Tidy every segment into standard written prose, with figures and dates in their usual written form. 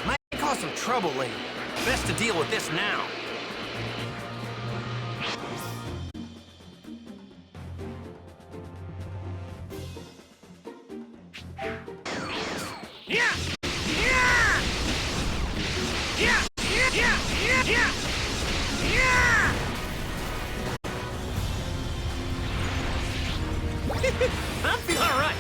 Might cause some trouble later. Best to deal with this now. I'm feeling all right.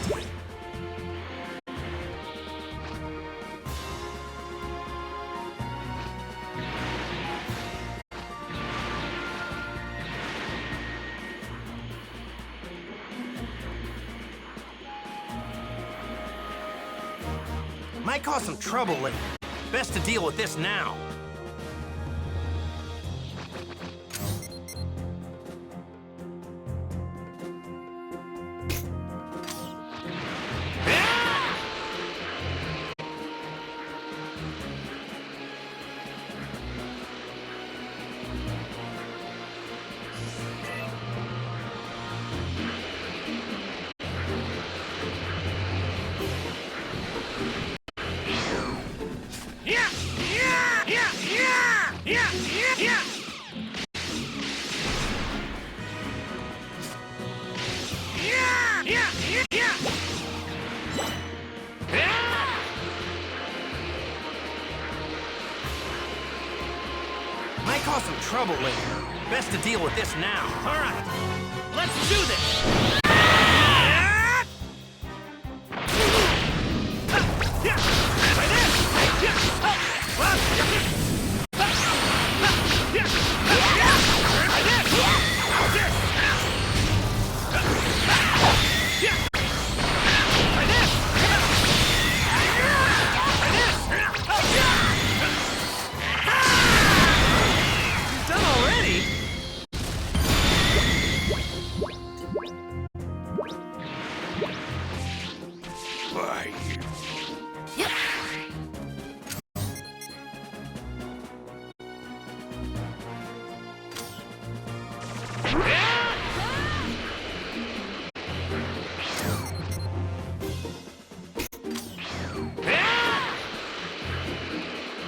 Might cause some trouble later. Best to deal with this now. Might cause some trouble later. Best to deal with this now. All right, let's do this.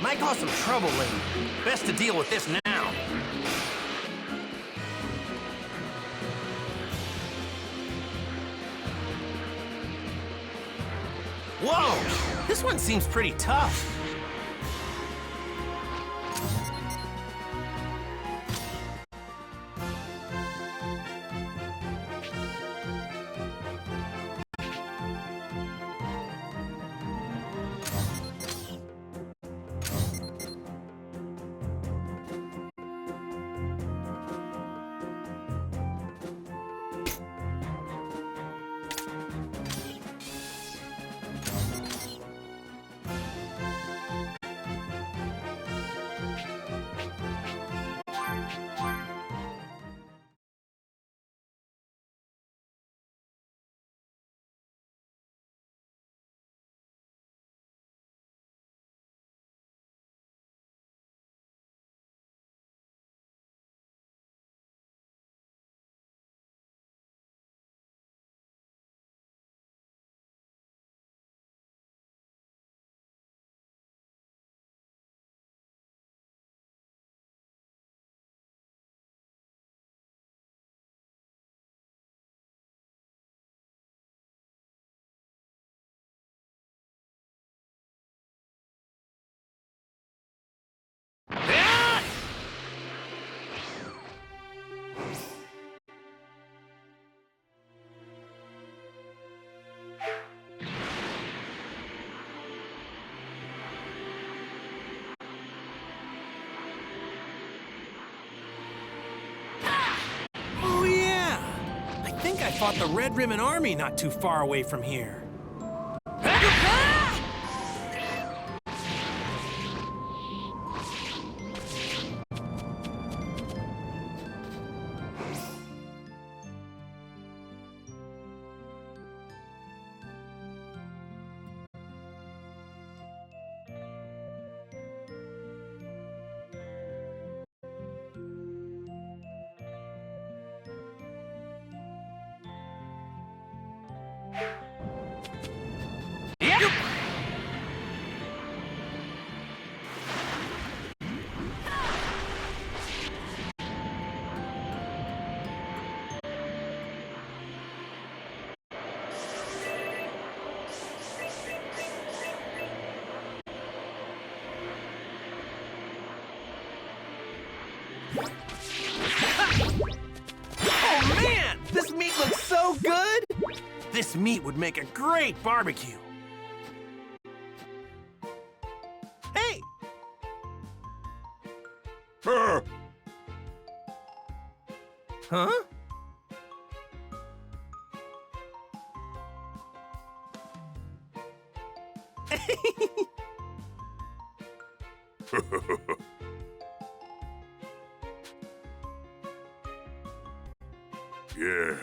Might cause some trouble later. Best to deal with this now. Whoa! This one seems pretty tough. I fought the Red Ribbon Army not too far away from here. Oh man, this meat looks so good! This meat would make a great barbecue. Hey! Huh? Yeah.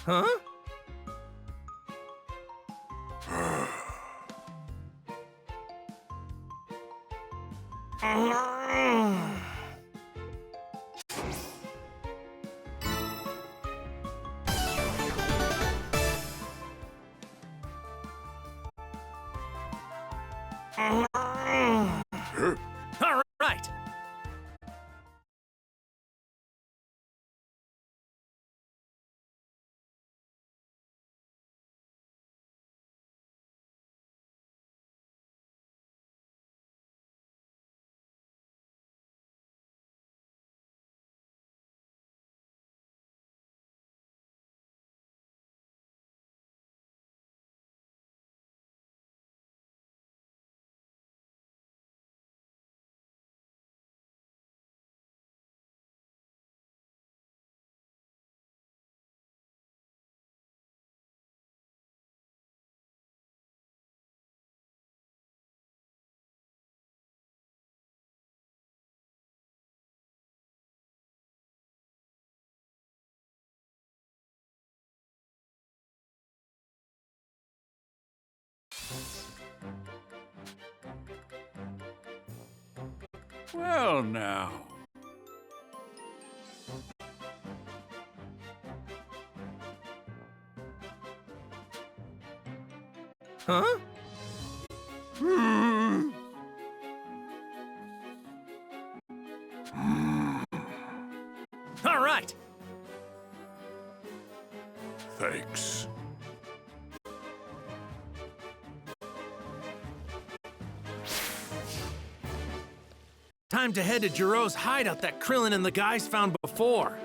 Huh? All right. Well, now. Huh? All right. Thanks. Time to head to Jiro's hideout that Krillin and the guys found before.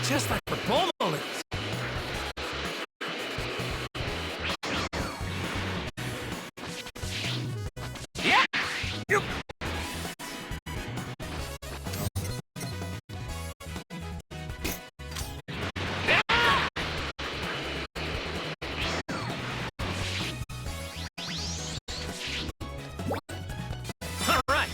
Just like for Bomolins. Yeah! You... All right.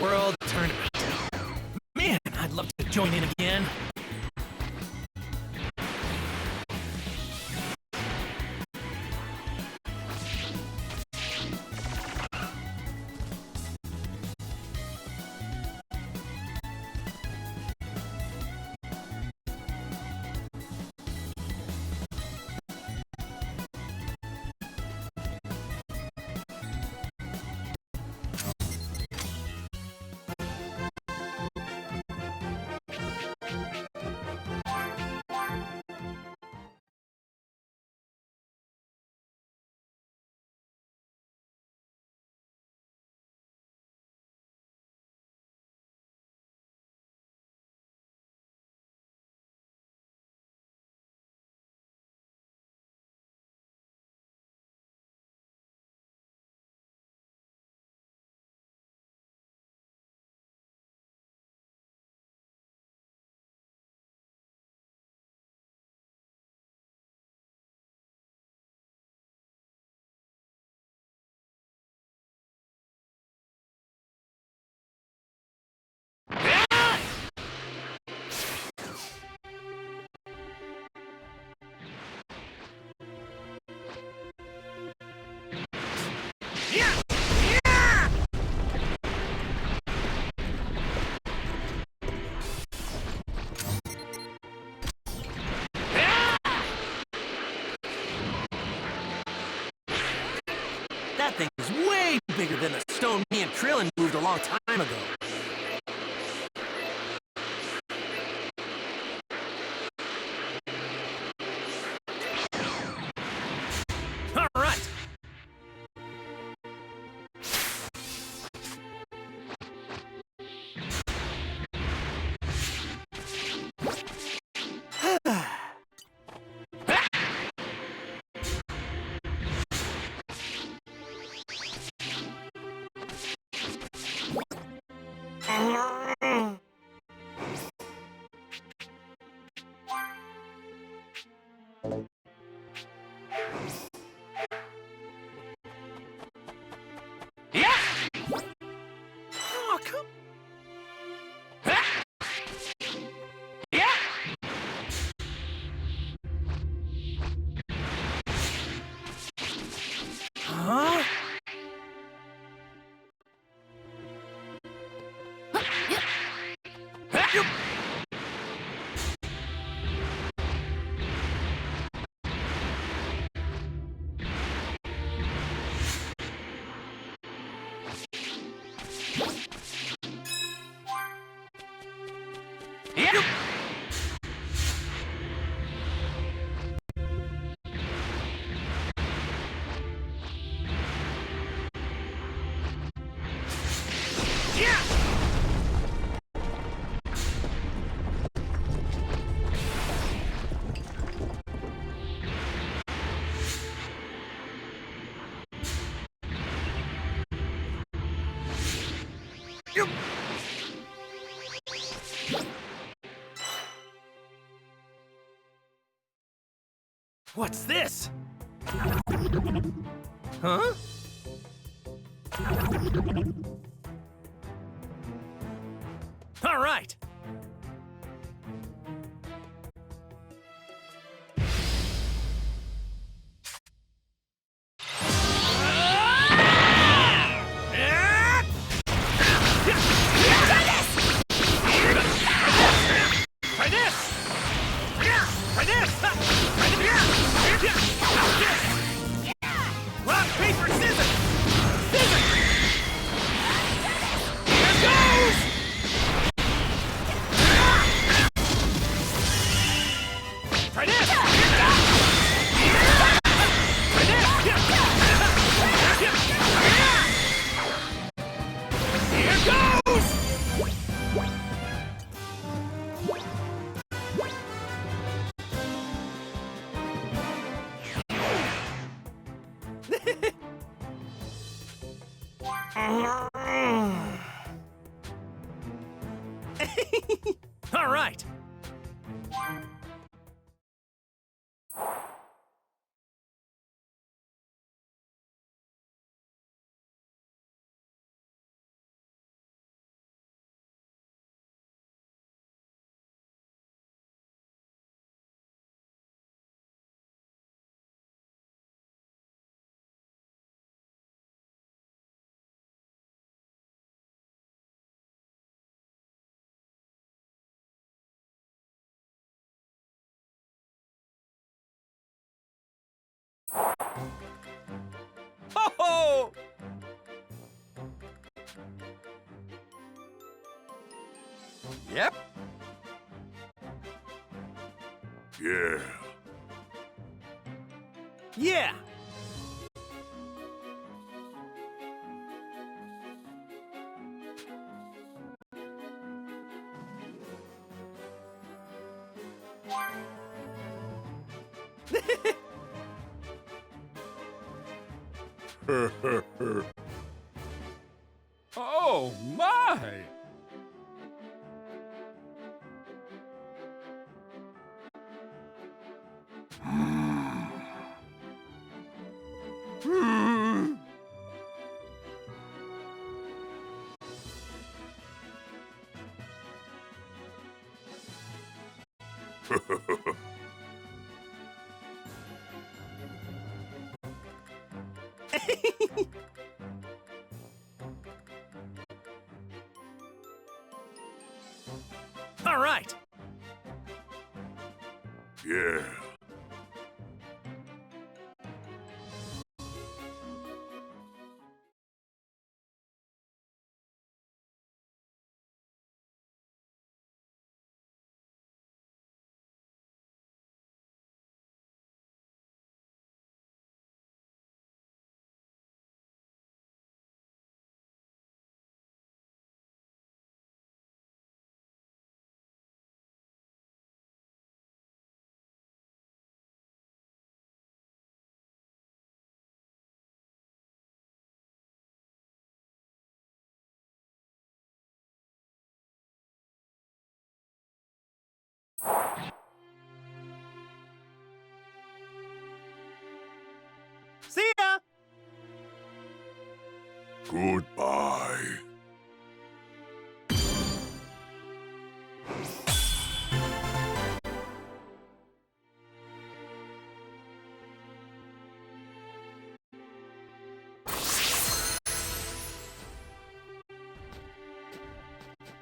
World Tournament. Man, I'd love to join in again. That thing is way bigger than the stone me and Krillin moved a long time ago. All right. What's this? Huh? All right. Try this! Try this! Rock, paper, scissors! Scissors! Here goes! Try this! Try this! Here goes! All right. Ho ho! Yep. Yeah. Yeah. Oh, my! All right. Yeah. See ya. Goodbye.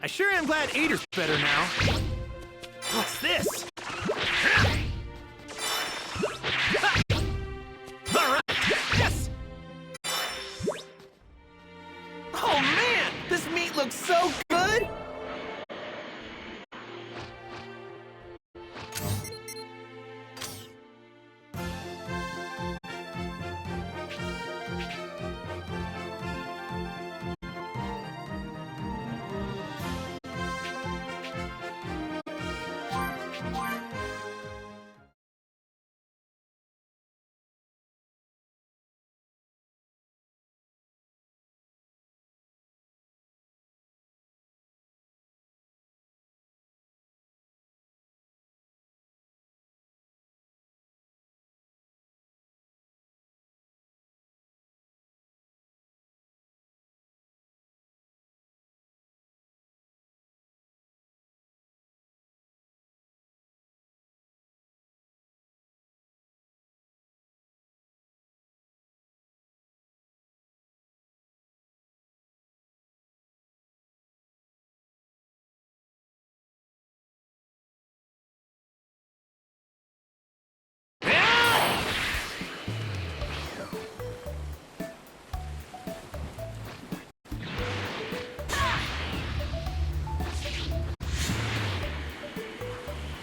I sure am glad Ader's better now. What's this? Alright, yes! Oh man, this meat looks so good!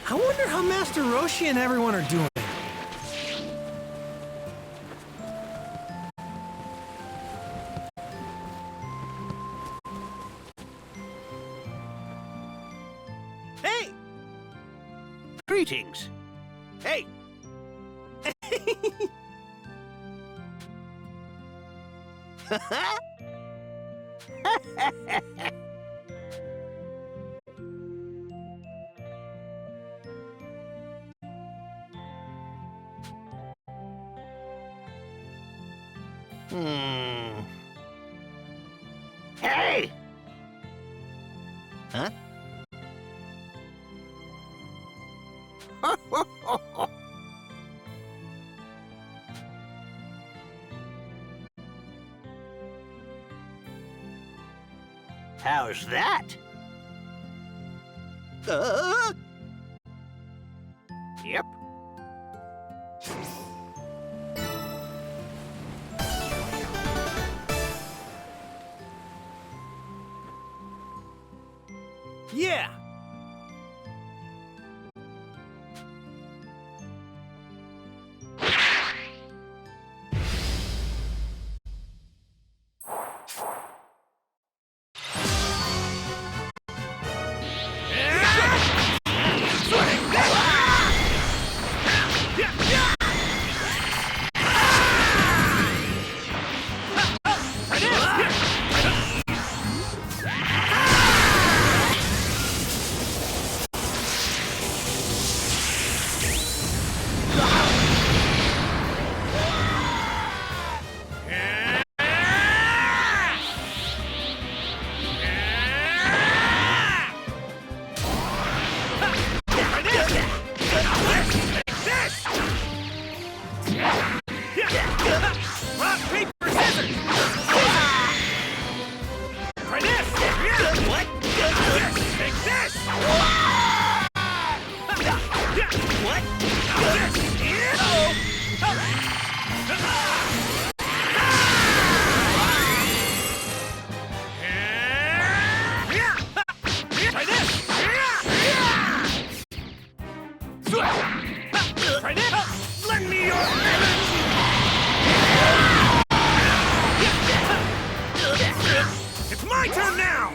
I wonder how Master Roshi and everyone are doing. Hey! Greetings. Hey, Hey! Huh? How's that? Yep. Yeah! Rock, paper, scissors! Try this! What? Take this! What? Try this! Try this! Lend me your It's my turn now!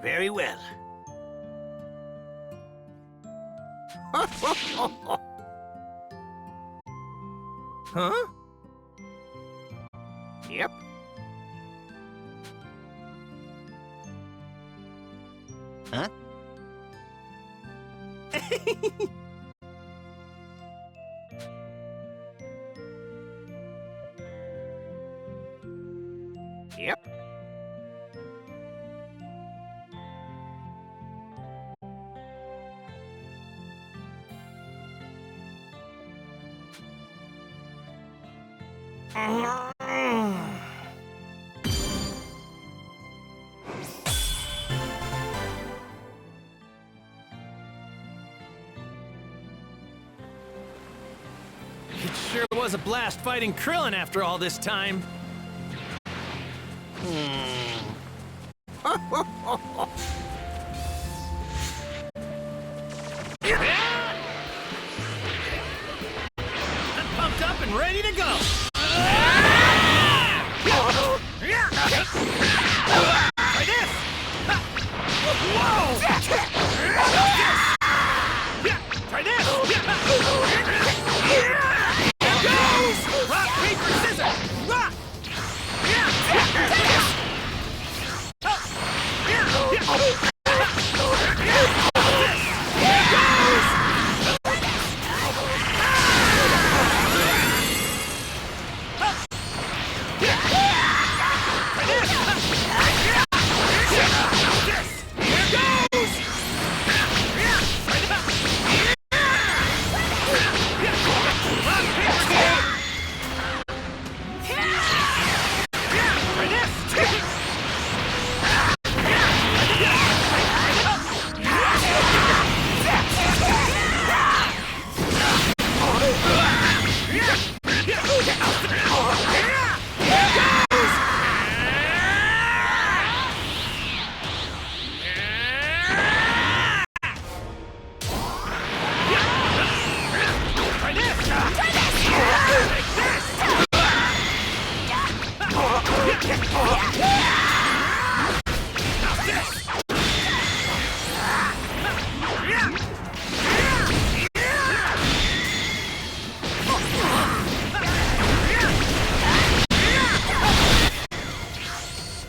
Very well. Huh? Yep. Huh? Yep. It sure was a blast fighting Krillin after all this time. I'm pumped up and ready to go. Try this. Whoa! Try this. Here goes! Rock, paper, scissors! Rock!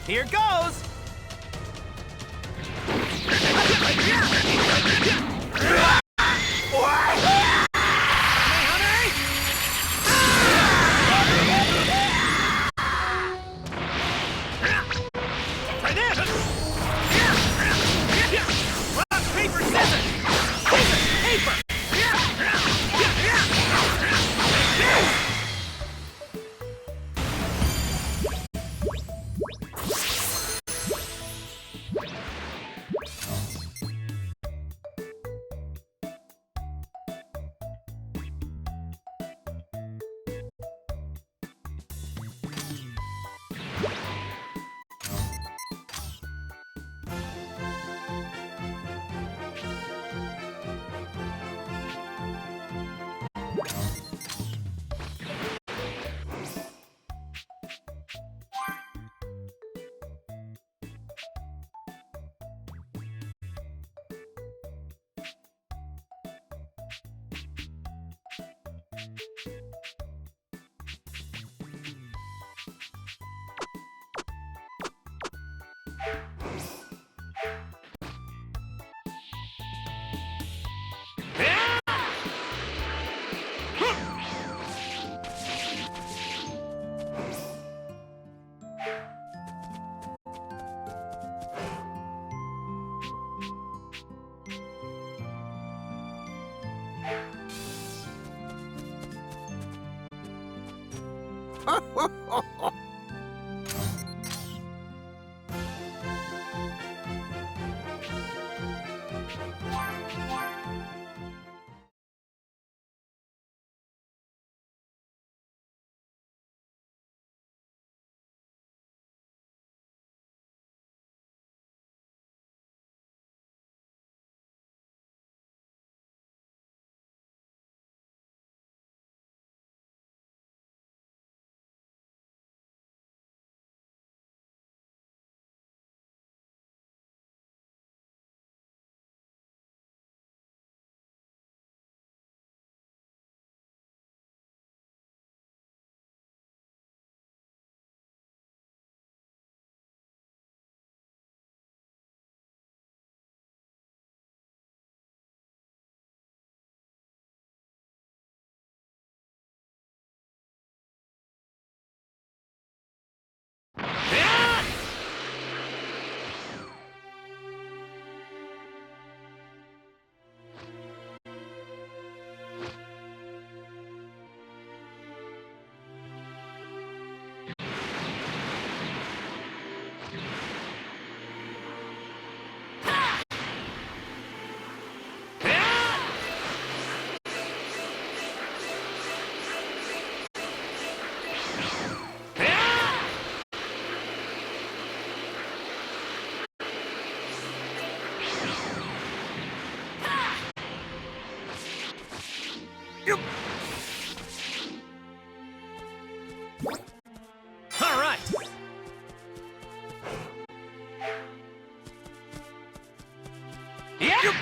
Here goes! Try this! Rock, paper, scissors! Scissors, paper! Yep. All right. Yep.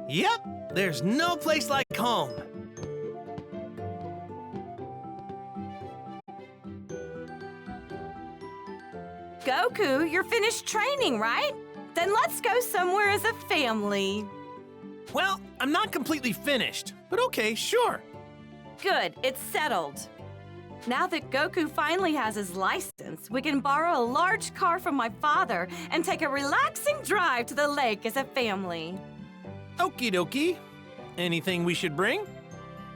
Yep, there's no place like home. Goku, you're finished training, right? Then let's go somewhere as a family. Well, I'm not completely finished, but okay, sure. Good, it's settled. Now that Goku finally has his license, we can borrow a large car from my father and take a relaxing drive to the lake as a family. Okie dokie. Anything we should bring?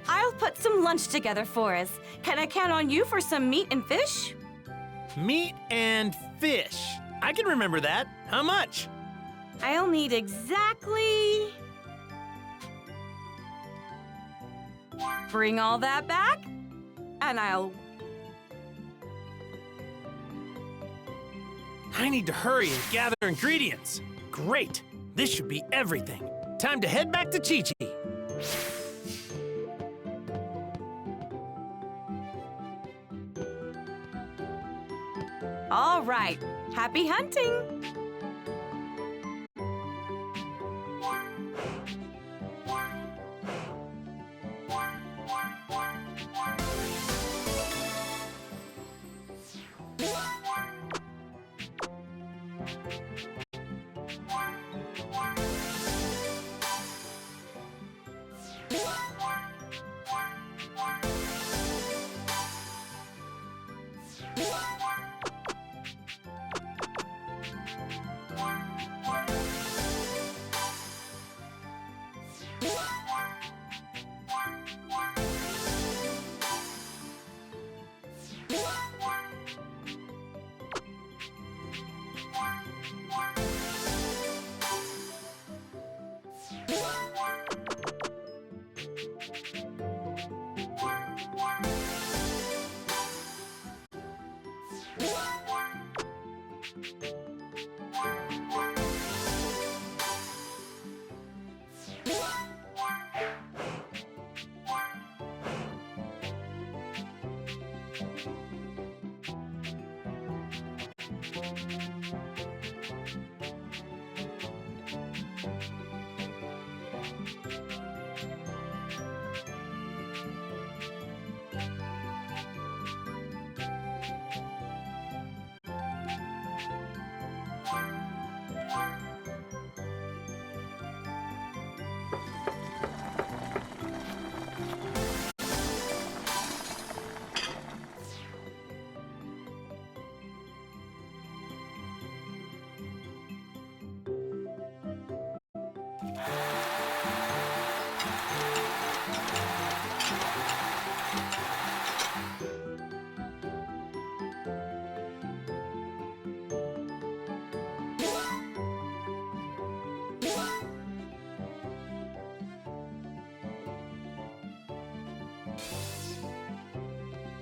I'll put some lunch together for us. Can I count on you for some meat and fish? Meat and fish. I can remember that. How much? I'll need exactly... Bring all that back, and I'll... I need to hurry and gather ingredients. Great. This should be everything. Time to head back to Chi-Chi. All right. Happy hunting!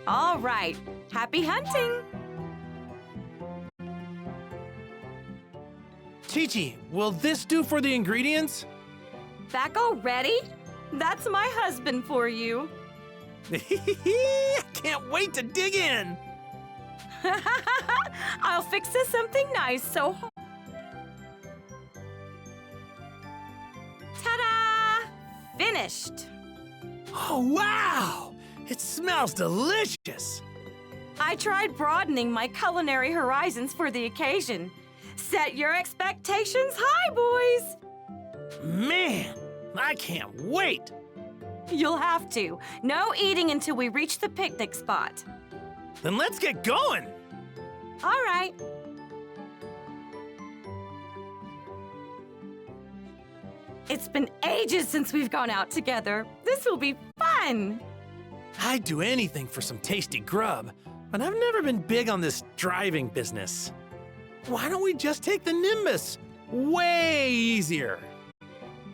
All right. Happy hunting! Chi-Chi, will this do for the ingredients? Back already? That's my husband for you. I can't wait to dig in. I'll fix us something nice, so... Ta-da! Finished! Oh, wow! It smells delicious. I tried broadening my culinary horizons for the occasion. Set your expectations high, boys! Man, I can't wait. You'll have to. No eating until we reach the picnic spot. Then let's get going. All right. It's been ages since we've gone out together. This will be fun. I'd do anything for some tasty grub, but I've never been big on this driving business. Why don't we just take the Nimbus? Way easier.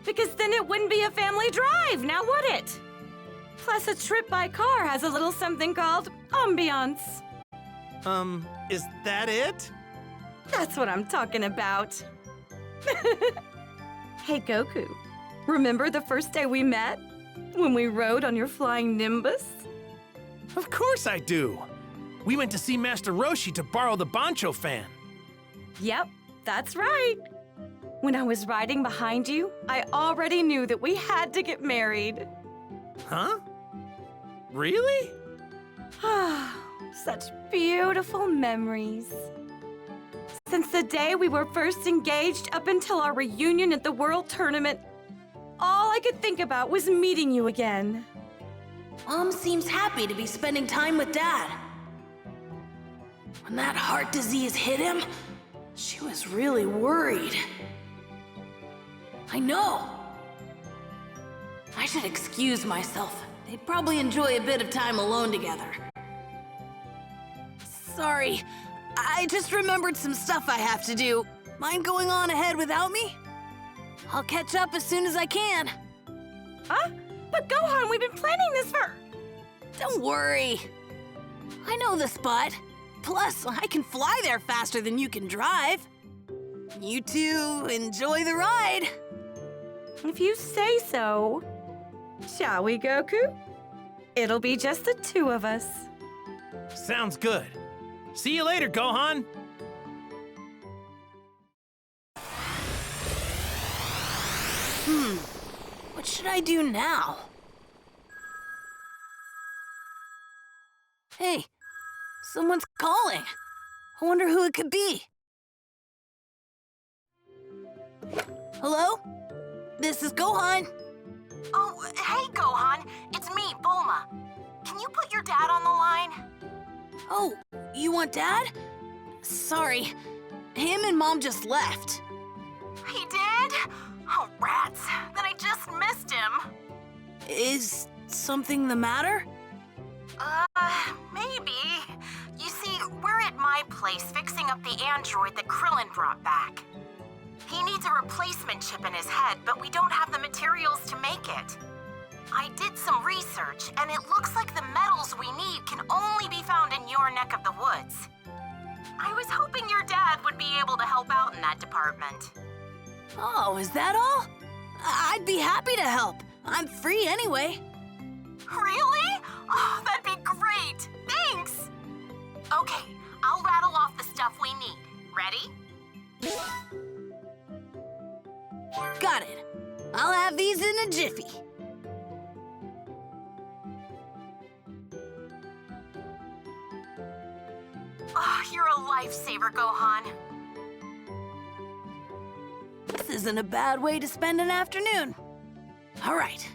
Because then it wouldn't be a family drive, now would it? Plus, a trip by car has a little something called ambiance. Is that it? That's what I'm talking about. Hey, Goku. Remember the first day we met? When we rode on your flying Nimbus? Of course I do. We went to see Master Roshi to borrow the Bancho fan. Yep, that's right. When I was riding behind you, I already knew that we had to get married. Huh? Really? Such beautiful memories. Since the day we were first engaged up until our reunion at the World Tournament, all I could think about was meeting you again. Mom seems happy to be spending time with Dad. When that heart disease hit him, she was really worried. I know. I should excuse myself. They'd probably enjoy a bit of time alone together. Sorry, I just remembered some stuff I have to do. Mind going on ahead without me? I'll catch up as soon as I can. Huh? But Gohan, we've been planning this for... Don't worry. I know the spot. Plus, I can fly there faster than you can drive. You two enjoy the ride. If you say so. Shall we, Goku? It'll be just the two of us. Sounds good. See you later, Gohan. What should I do now? Hey, someone's calling. I wonder who it could be. Hello? This is Gohan. Oh, hey, Gohan. It's me, Bulma. Can you put your dad on the line? Oh, you want Dad? Sorry, him and Mom just left. He did? Oh, rats. Then I just missed him. Is something the matter? Maybe. You see, we're at my place fixing up the android that Krillin brought back. He needs a replacement chip in his head, but we don't have the materials to make it. I did some research, and it looks like the metals we need can only be found in your neck of the woods. I was hoping your dad would be able to help out in that department. Oh, is that all? I'd be happy to help. I'm free anyway. Really? Oh, that'd be great. Thanks. Okay, I'll rattle off the stuff we need. Ready? Got it. I'll have these in a jiffy. Oh, you're a lifesaver, Gohan. This isn't a bad way to spend an afternoon. All right.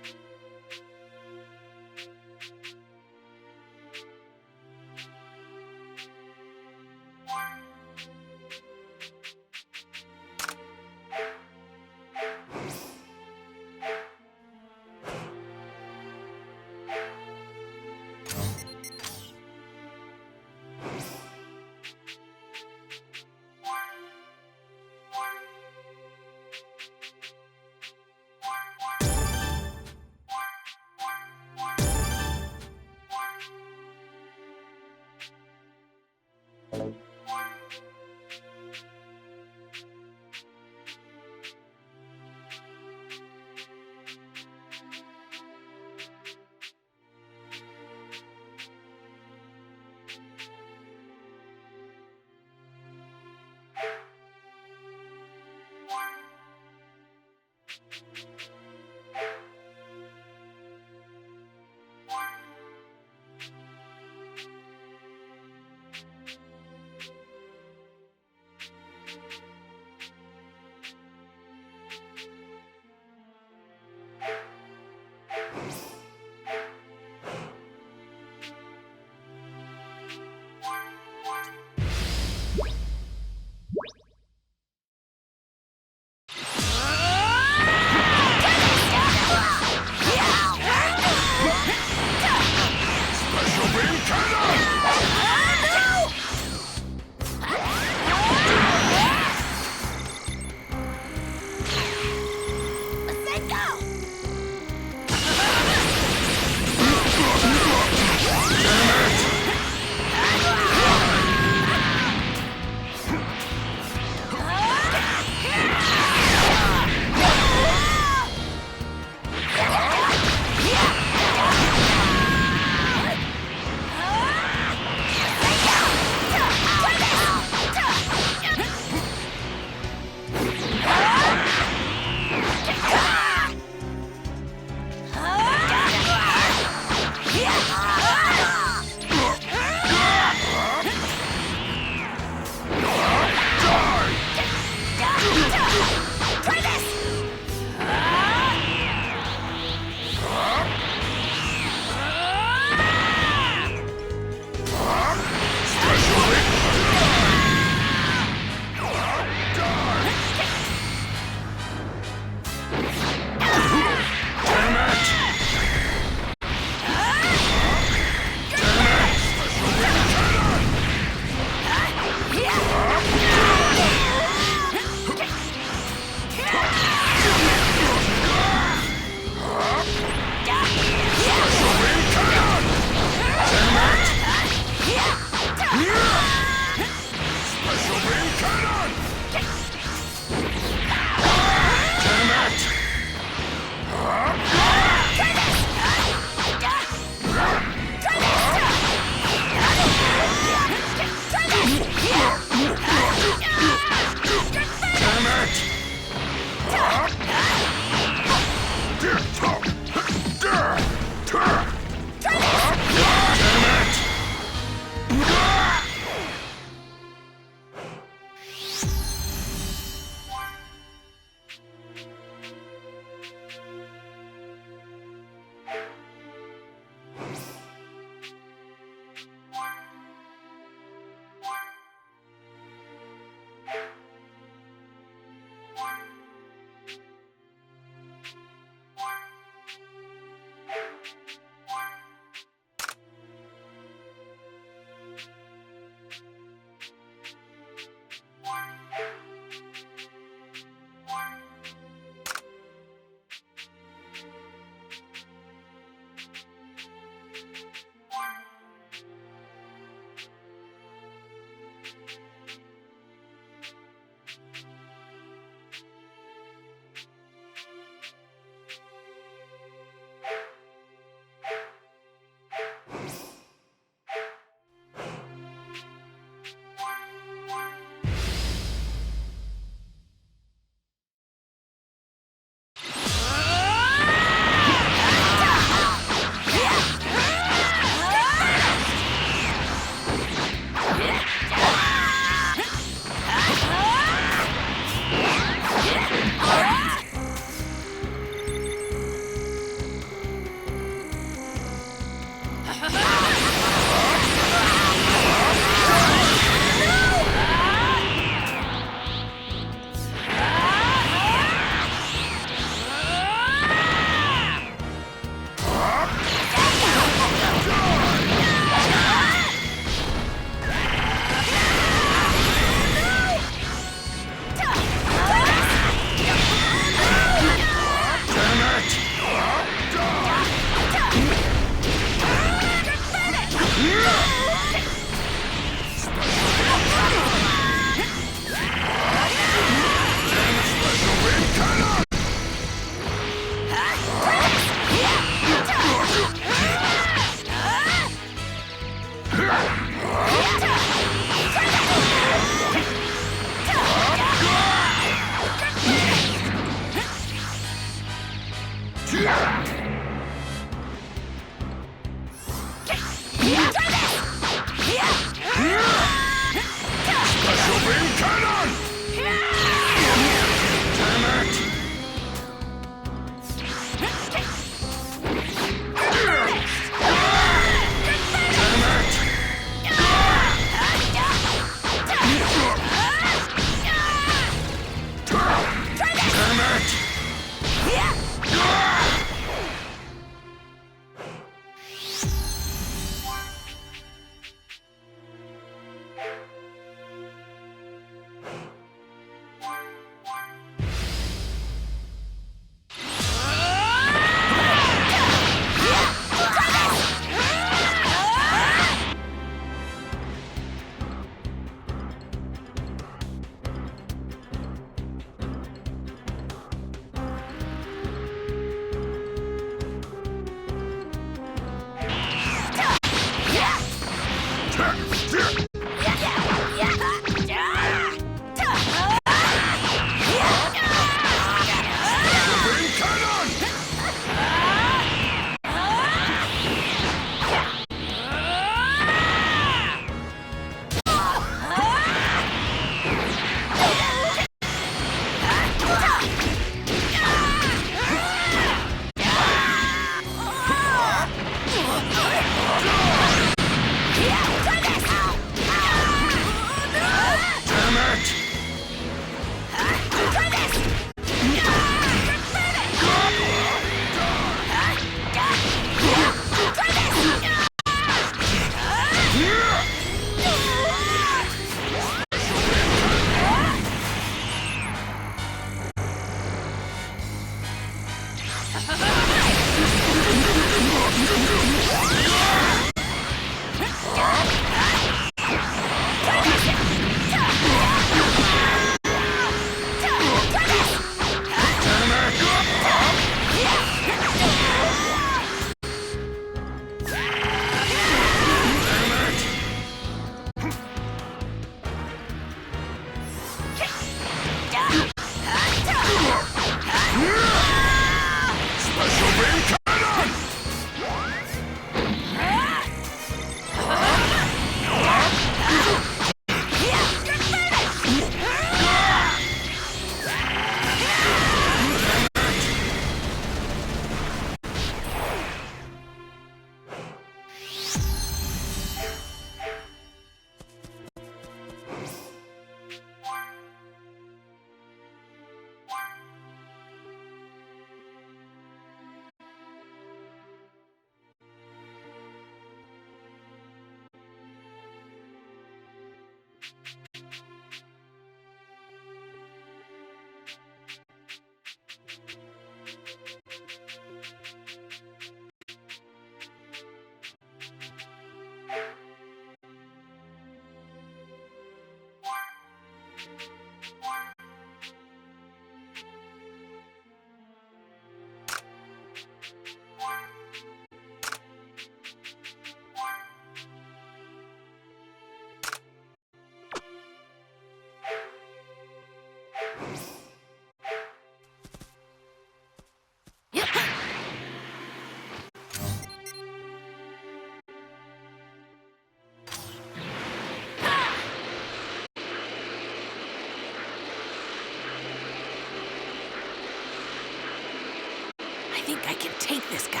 I think I can take this guy.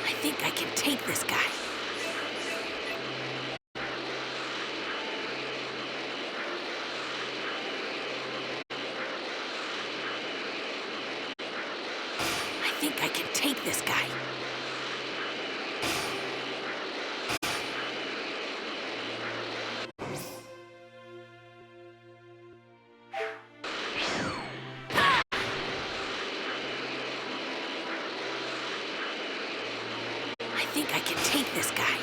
I think I can take this guy. I think I can take this guy. I think I can take this guy.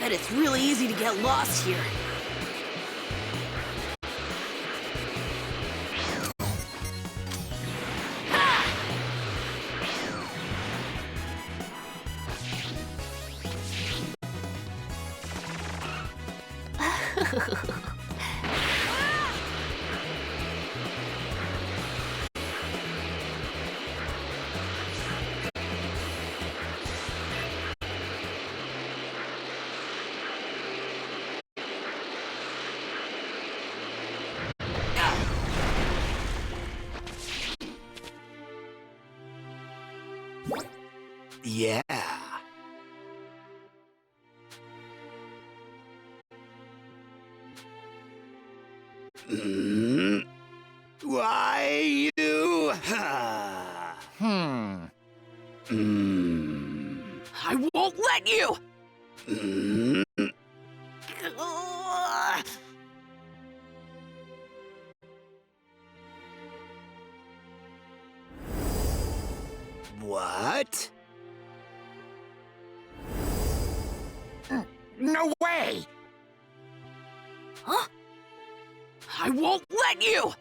Bet it's really easy to get lost here. Yeah. Why you? I won't let you! What? No way! Huh? I won't let you!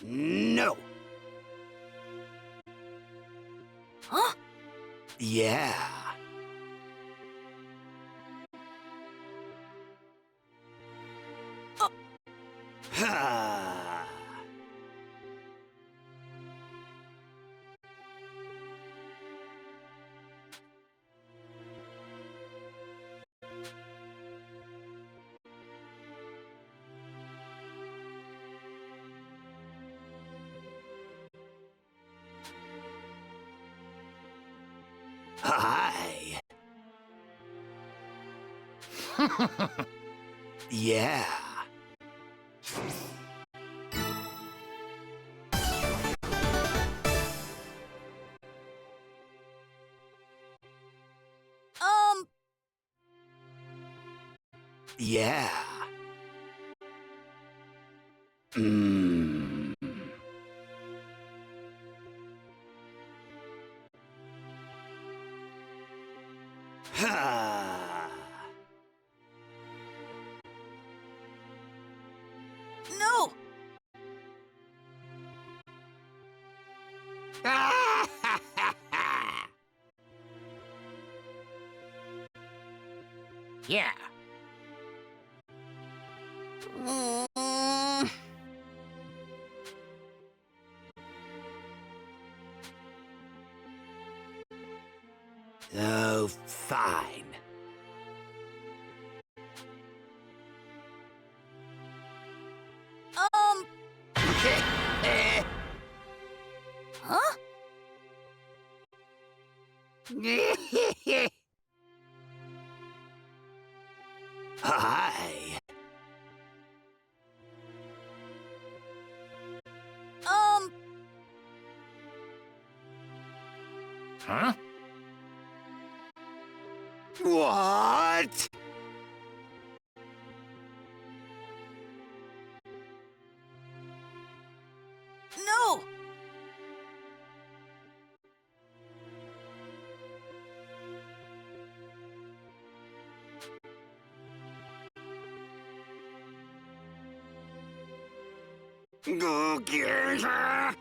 No. Huh? Yeah. Ha. Hi. Yeah. Yeah. Mm. Ha. No! Yeah. Oh, fine. Huh? Hi. Huh? What? No! Go get her.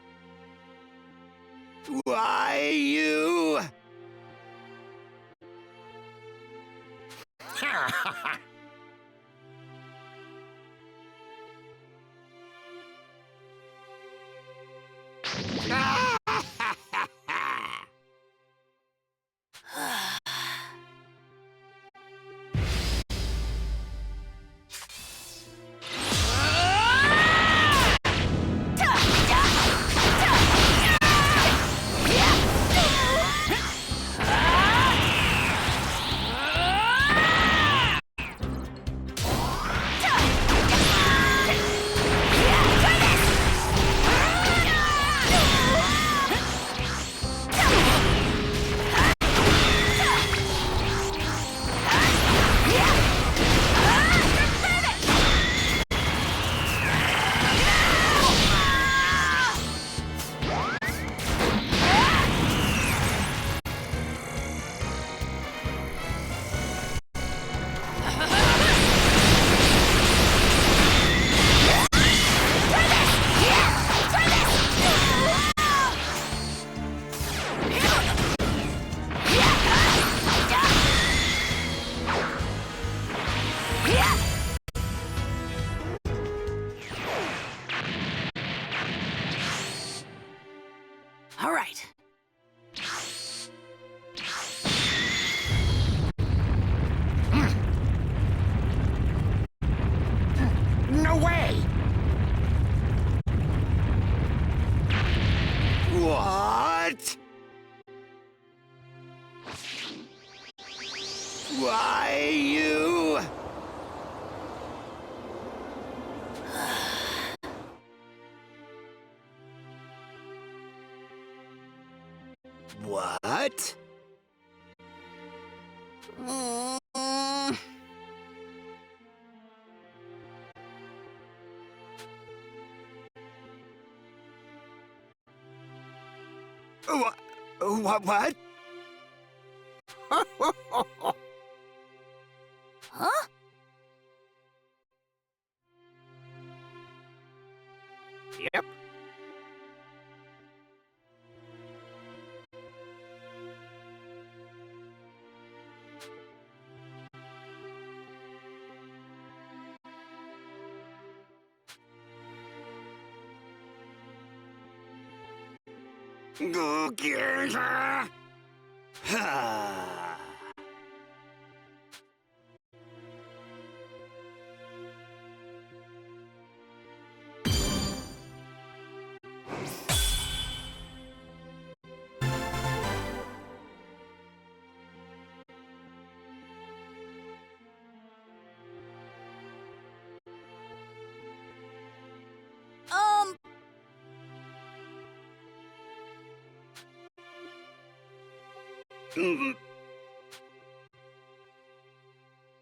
Why you? Why you? What? What? Huh? Yep. Go get her!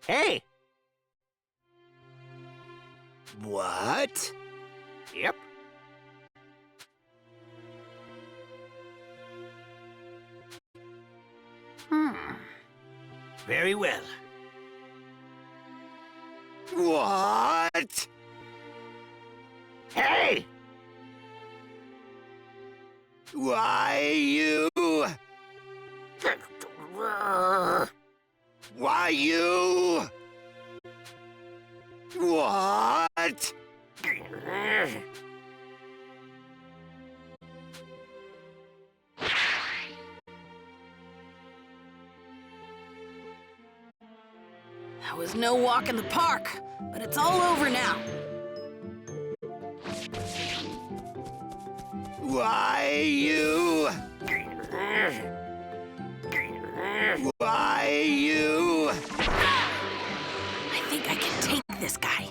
Hey! What? Yep. Very well. What? Hey! Why you? Why you? What? That was no walk in the park, but it's all over now. Why you? Why you? I think I can take this guy.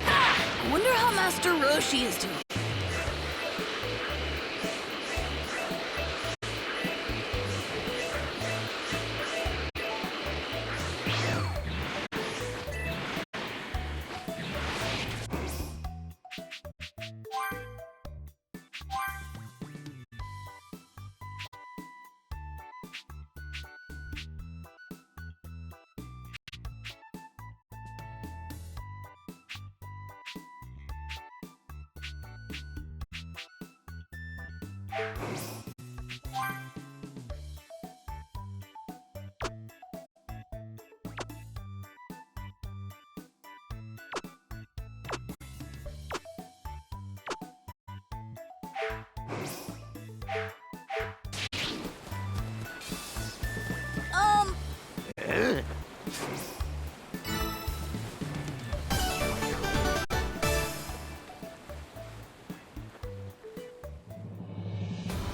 I wonder how Master Roshi is doing.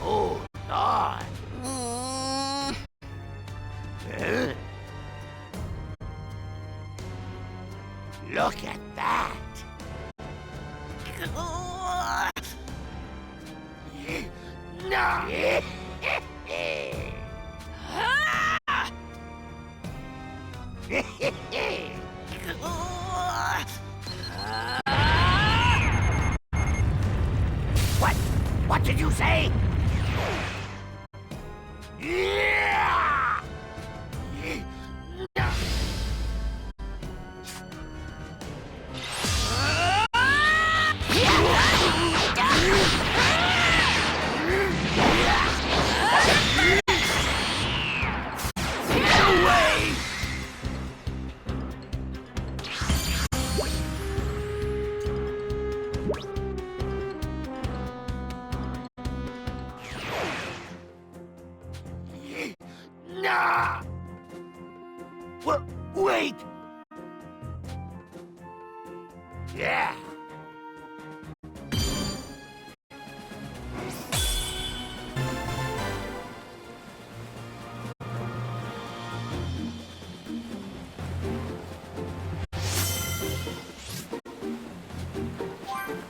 Hold on. Look at that. No. What? What did you say? Yeah! Nah! Wait! Yeah!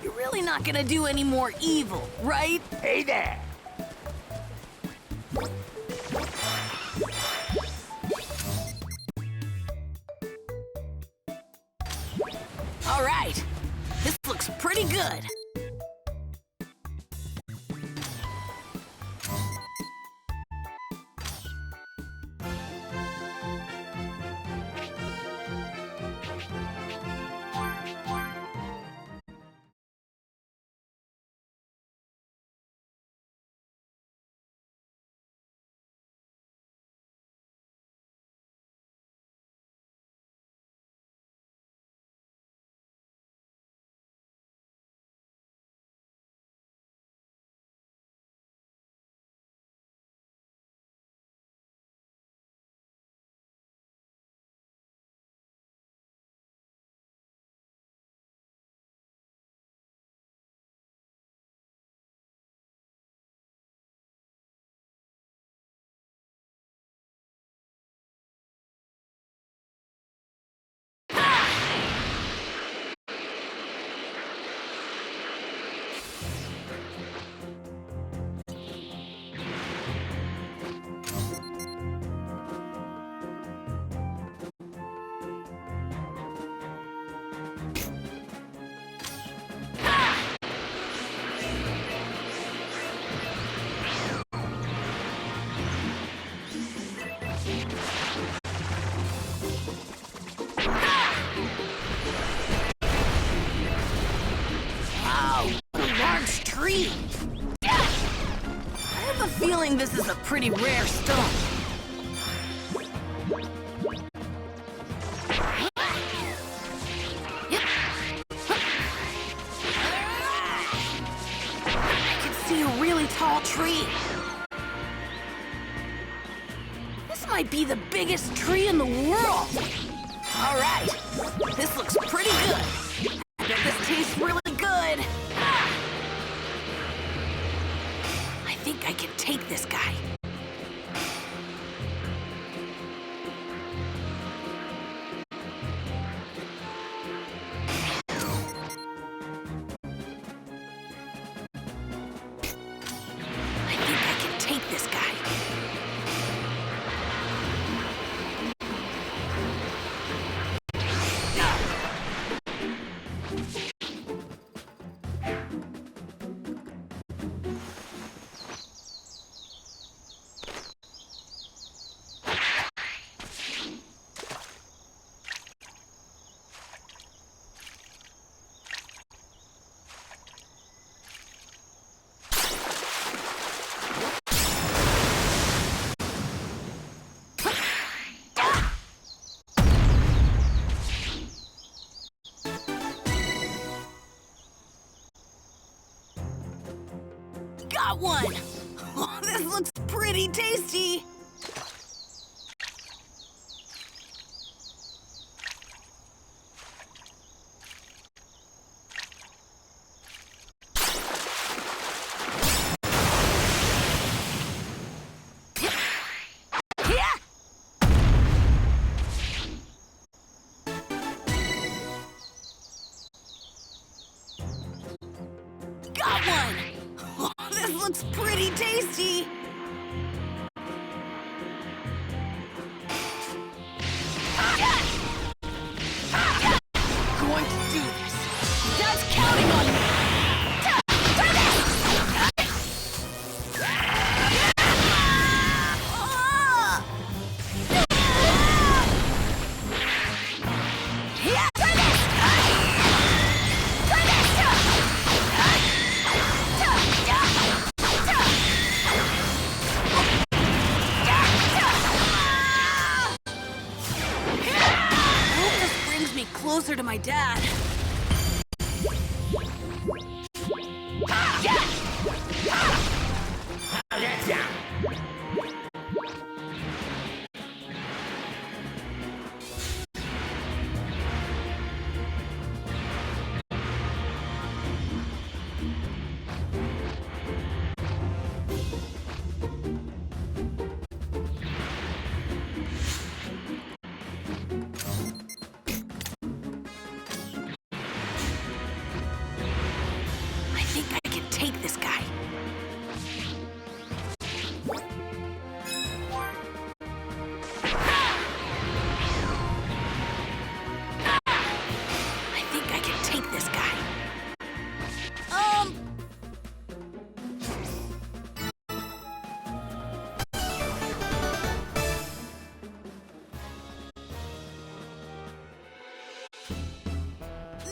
You're really not gonna do any more evil, right? Hey there! All right. This looks pretty good. Tree. I have a feeling this is a pretty rare stone. Yep. I can see a really tall tree. This might be the biggest tree in the world. All right, this looks pretty good. I bet this tastes really good. I think I can take this guy. I think I can take this guy. Got one! Oh, this looks pretty tasty! Yeah! Got one! Oh, this looks pretty tasty! Ah! closer to my dad. How's that sound? I think I can take this guy. I think I can take this guy.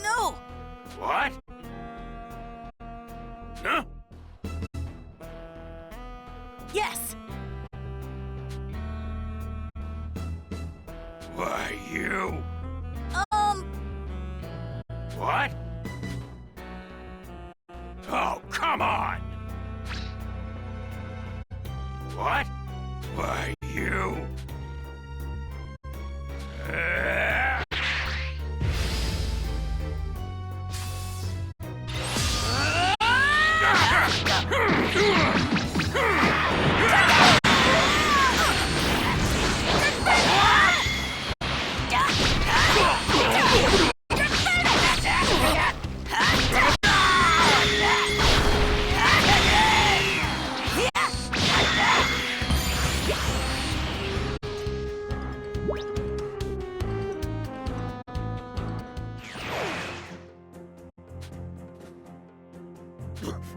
No! What? Huh? Yes! Why, you? Um, What? Oh, come on! What? Why, you?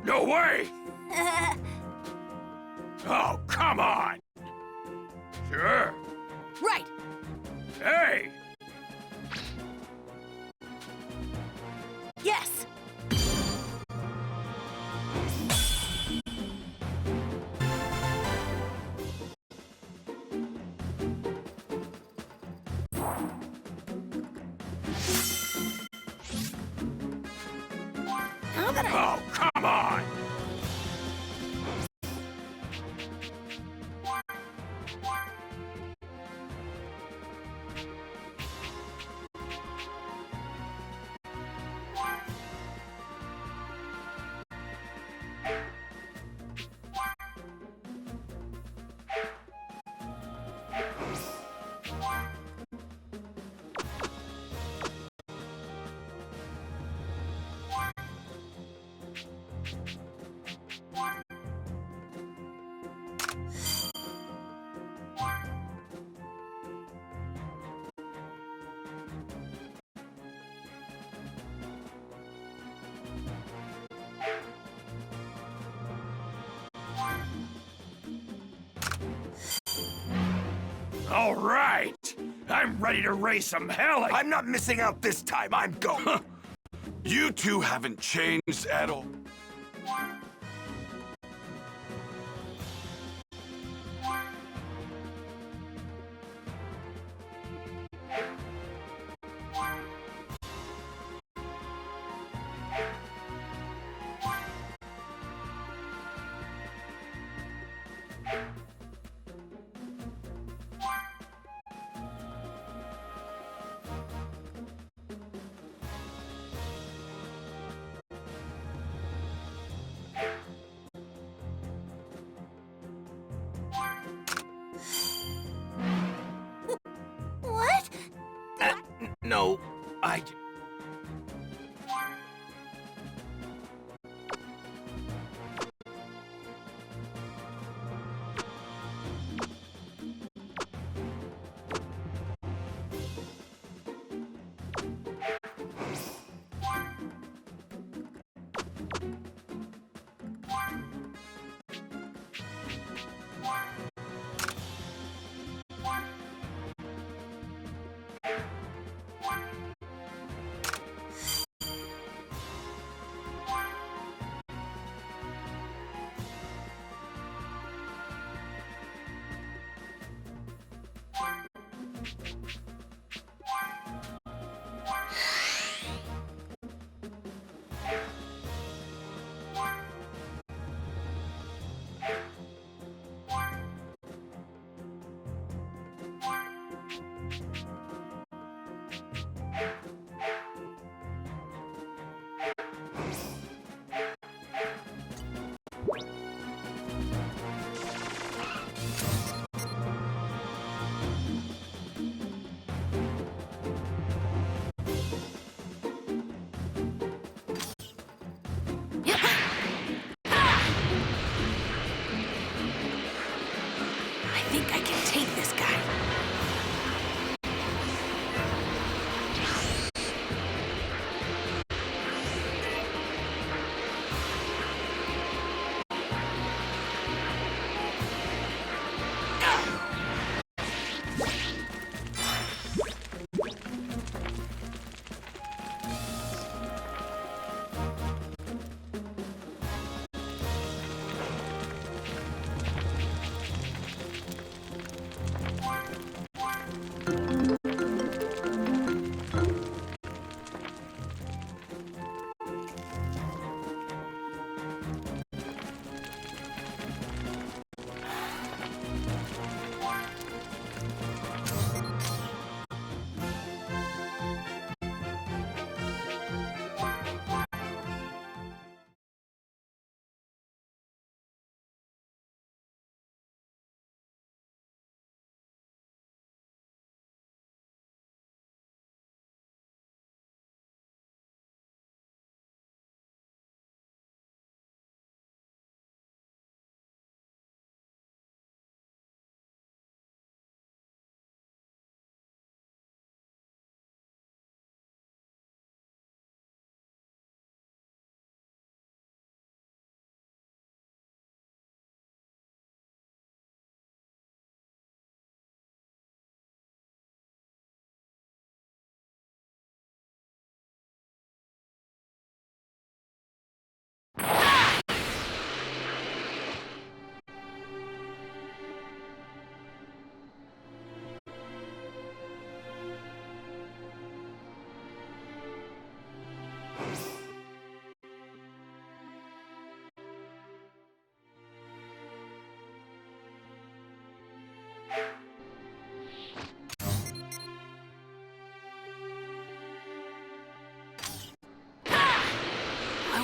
No way! Oh, come on! Sure. right! Hey! Yes! How did I... Oh, come on! All right! I'm ready to raise some hell. I'm not missing out this time. I'm going. You two haven't changed at all. What? No, I...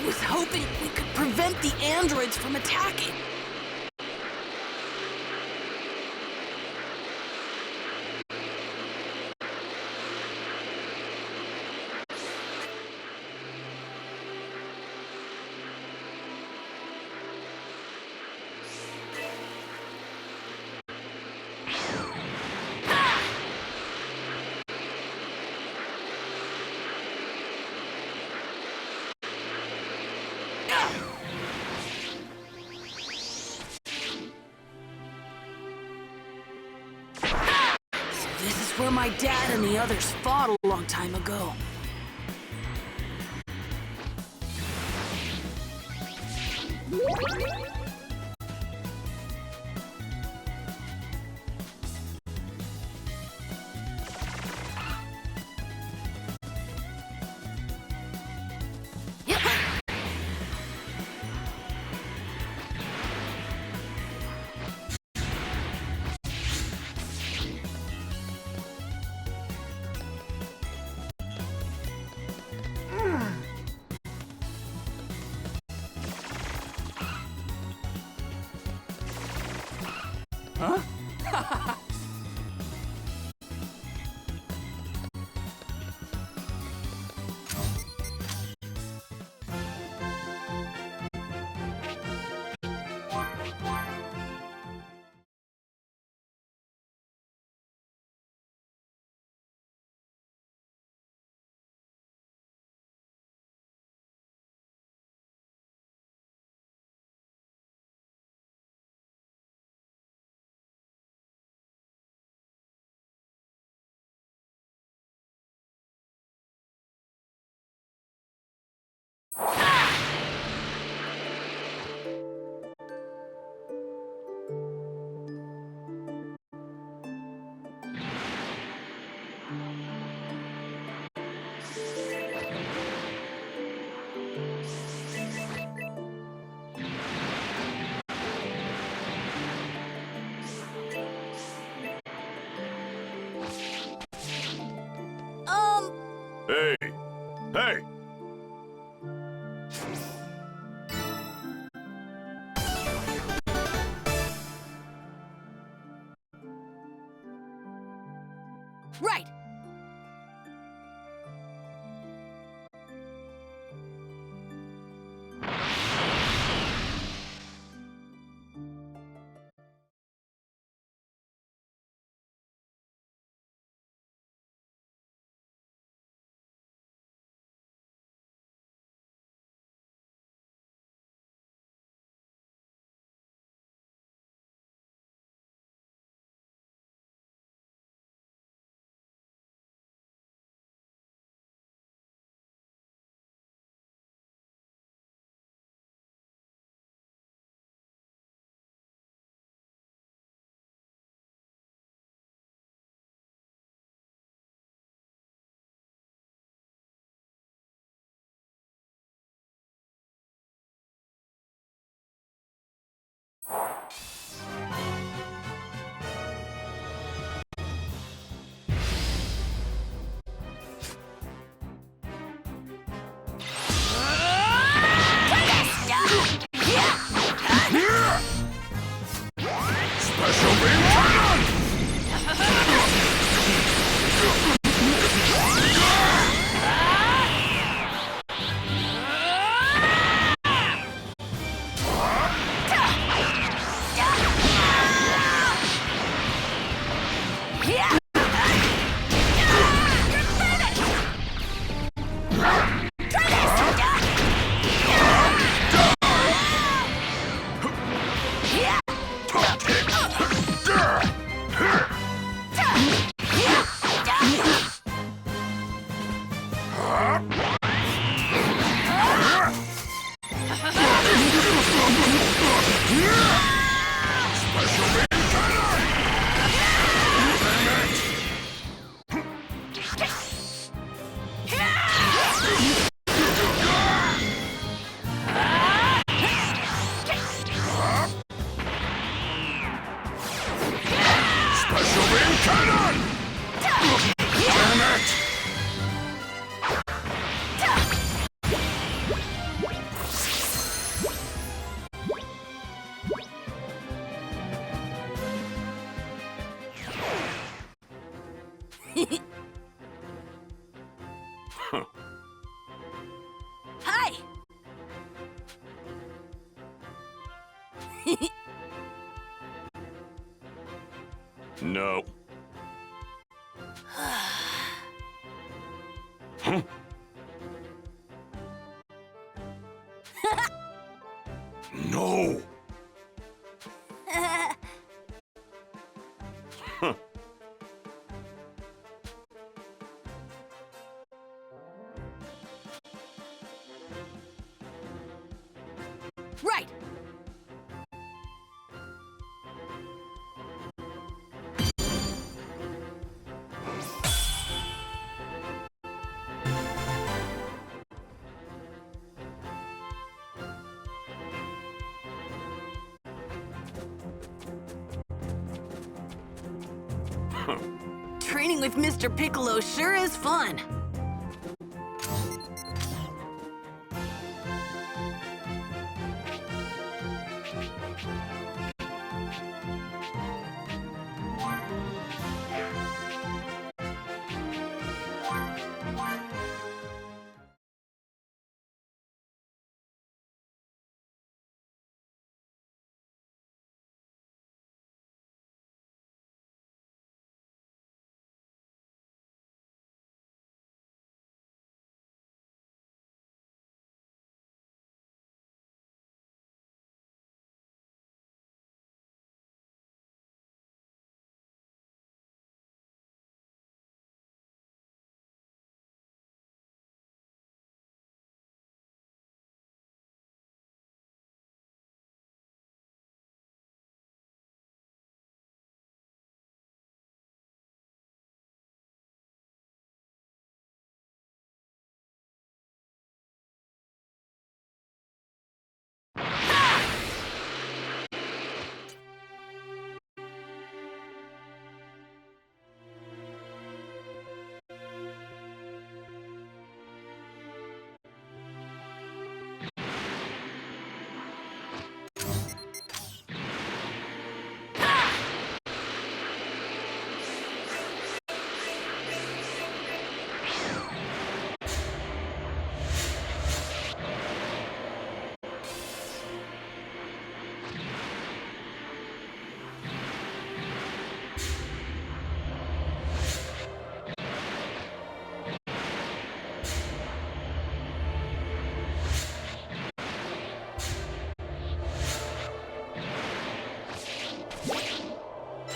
I was hoping we could prevent the androids from attacking. This is where my dad and the others fought a long time ago. Huh? Hey! Hey! Right! Special beam cannon! Hi! No. Huh? No. Huh. Right! Training with Mr. Piccolo sure is fun.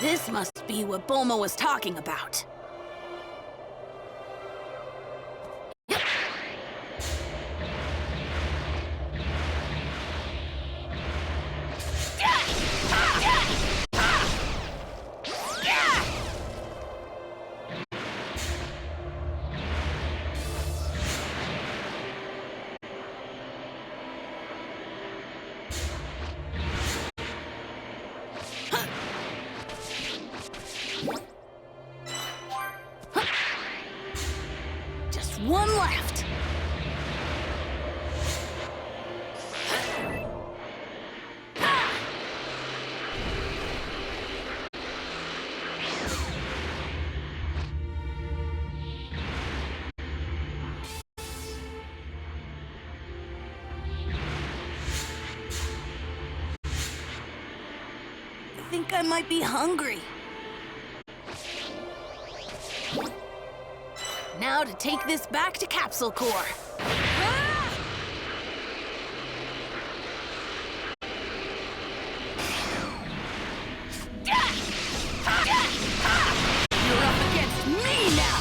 This must be what Bulma was talking about. Just one left. I think I might be hungry. Now to take this back to Capsule Corps. You're up against me now!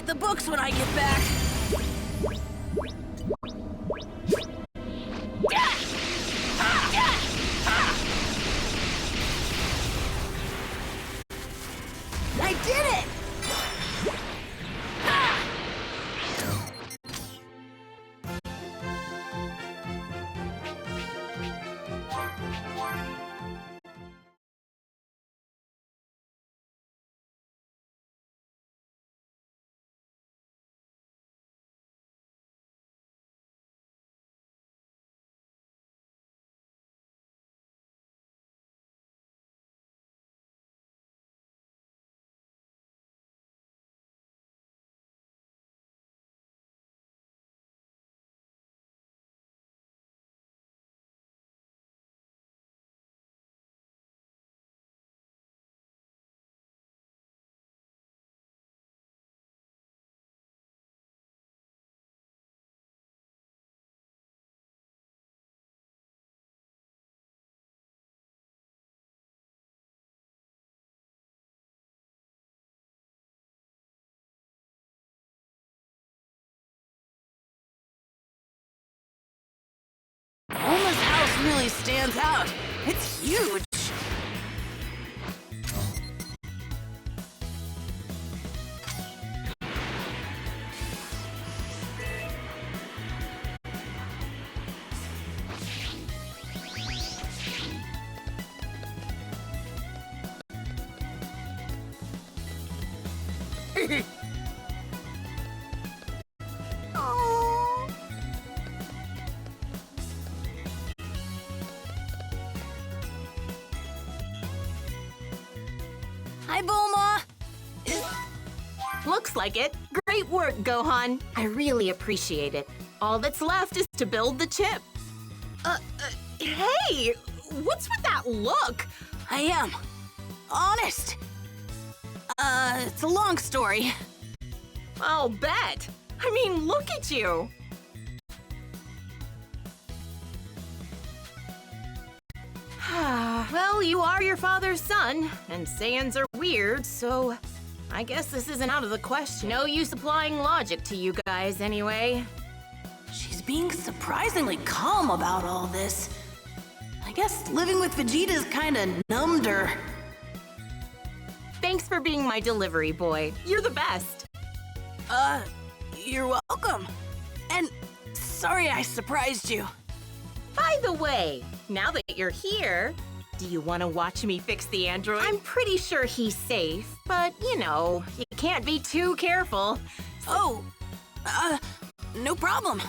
write the books when I get back. I did it! Bulma's house really stands out. It's huge. Hi, Bulma! Looks like it. Great work, Gohan. I really appreciate it. All that's left is to build the chip. Hey! What's with that look? I am. Honest. It's a long story. I'll bet. I mean, look at you. Well, you are your father's son, and Saiyans are weird, so I guess this isn't out of the question. No use applying logic to you guys, anyway. She's being surprisingly calm about all this. I guess living with Vegeta's kinda numbed her. Thanks for being my delivery boy. You're the best. You're welcome. And sorry I surprised you. By the way, now that you're here, do you want to watch me fix the android? I'm pretty sure he's safe, but you know, you can't be too careful. Oh, no problem.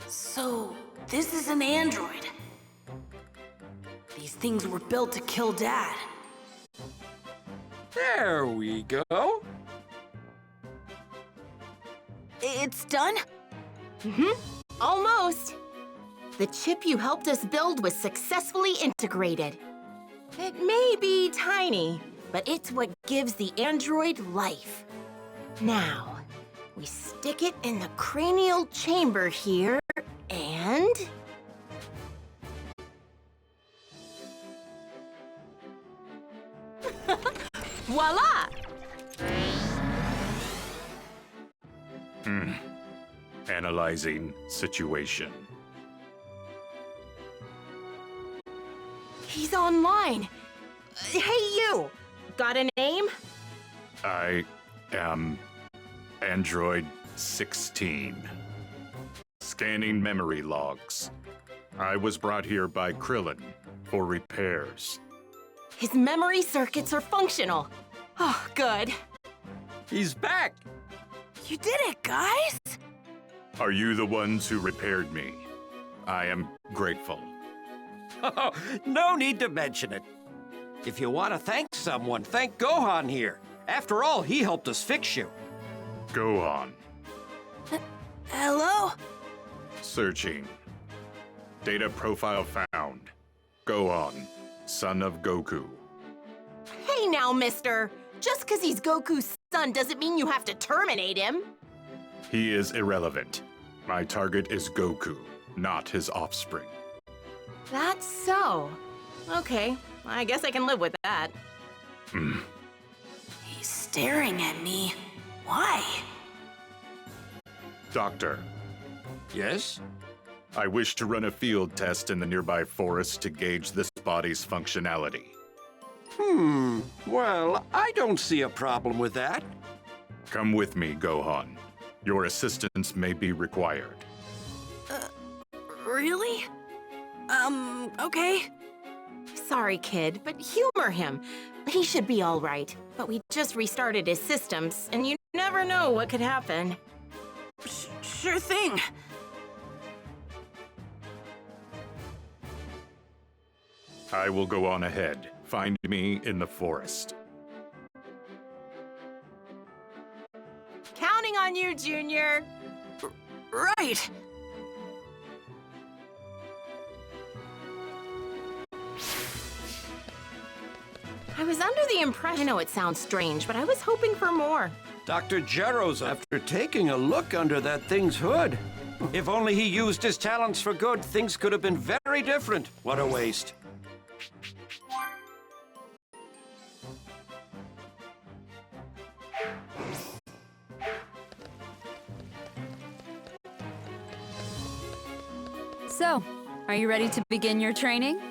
So, this is an android. These things were built to kill Dad. There we go. It's done? Almost. The chip you helped us build was successfully integrated. It may be tiny, but it's what gives the android life. Now, we stick it in the cranial chamber here, and... voila! Analyzing situation. He's online. Hey, you! Got a name? I am Android 16. Scanning memory logs. I was brought here by Krillin for repairs. His memory circuits are functional. Oh, good. He's back! You did it, guys! Are you the ones who repaired me? I am grateful. Oh, no need to mention it. If you want to thank someone, thank Gohan here. After all, he helped us fix you. Gohan. Hello? Searching. Data profile found. Gohan, son of Goku. Hey now, mister. Just because he's Goku's son doesn't mean you have to terminate him. He is irrelevant. My target is Goku, not his offspring. That's so. Okay, I guess I can live with that. He's staring at me. Why? Doctor, Yes? I wish to run a field test in the nearby forest to gauge this body's functionality. Well, I don't see a problem with that. Come with me, Gohan. Your assistance may be required. Really? Okay. Sorry, kid, but humor him. He should be all right. But we just restarted his systems, and you never know what could happen. Sure thing. I will go on ahead. Find me in the forest. Counting on you, Junior. Right. I was under the impression. I know it sounds strange, but I was hoping for more. Dr. Gero's after taking a look under that thing's hood. If only he used his talents for good, things could have been very different. What a waste. So, are you ready to begin your training?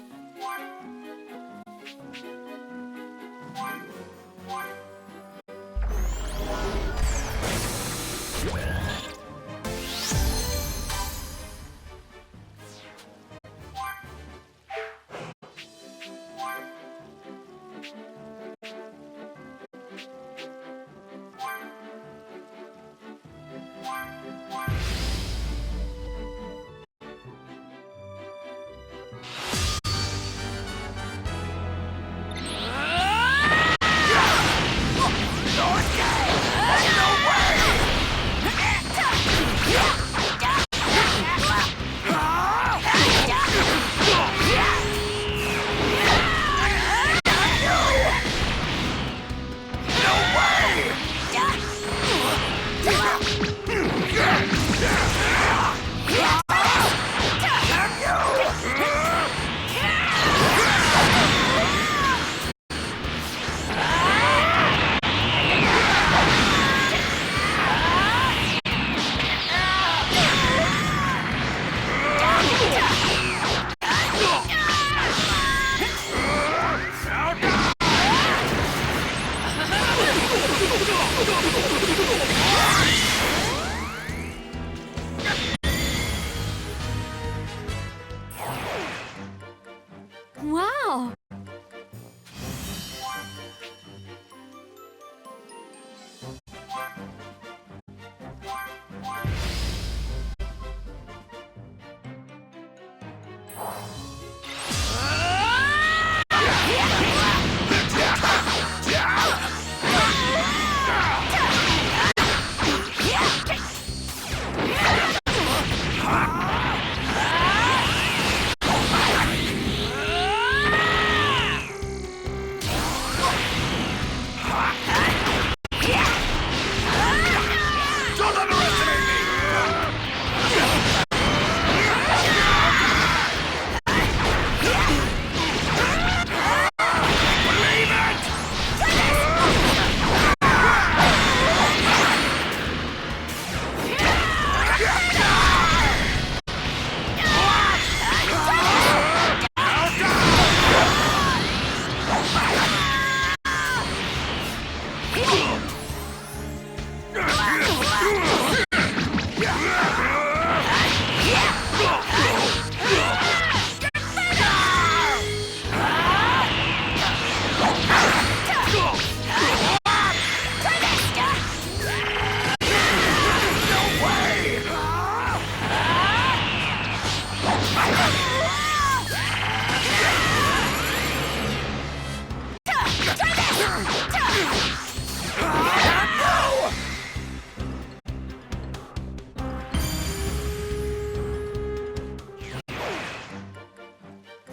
Wow!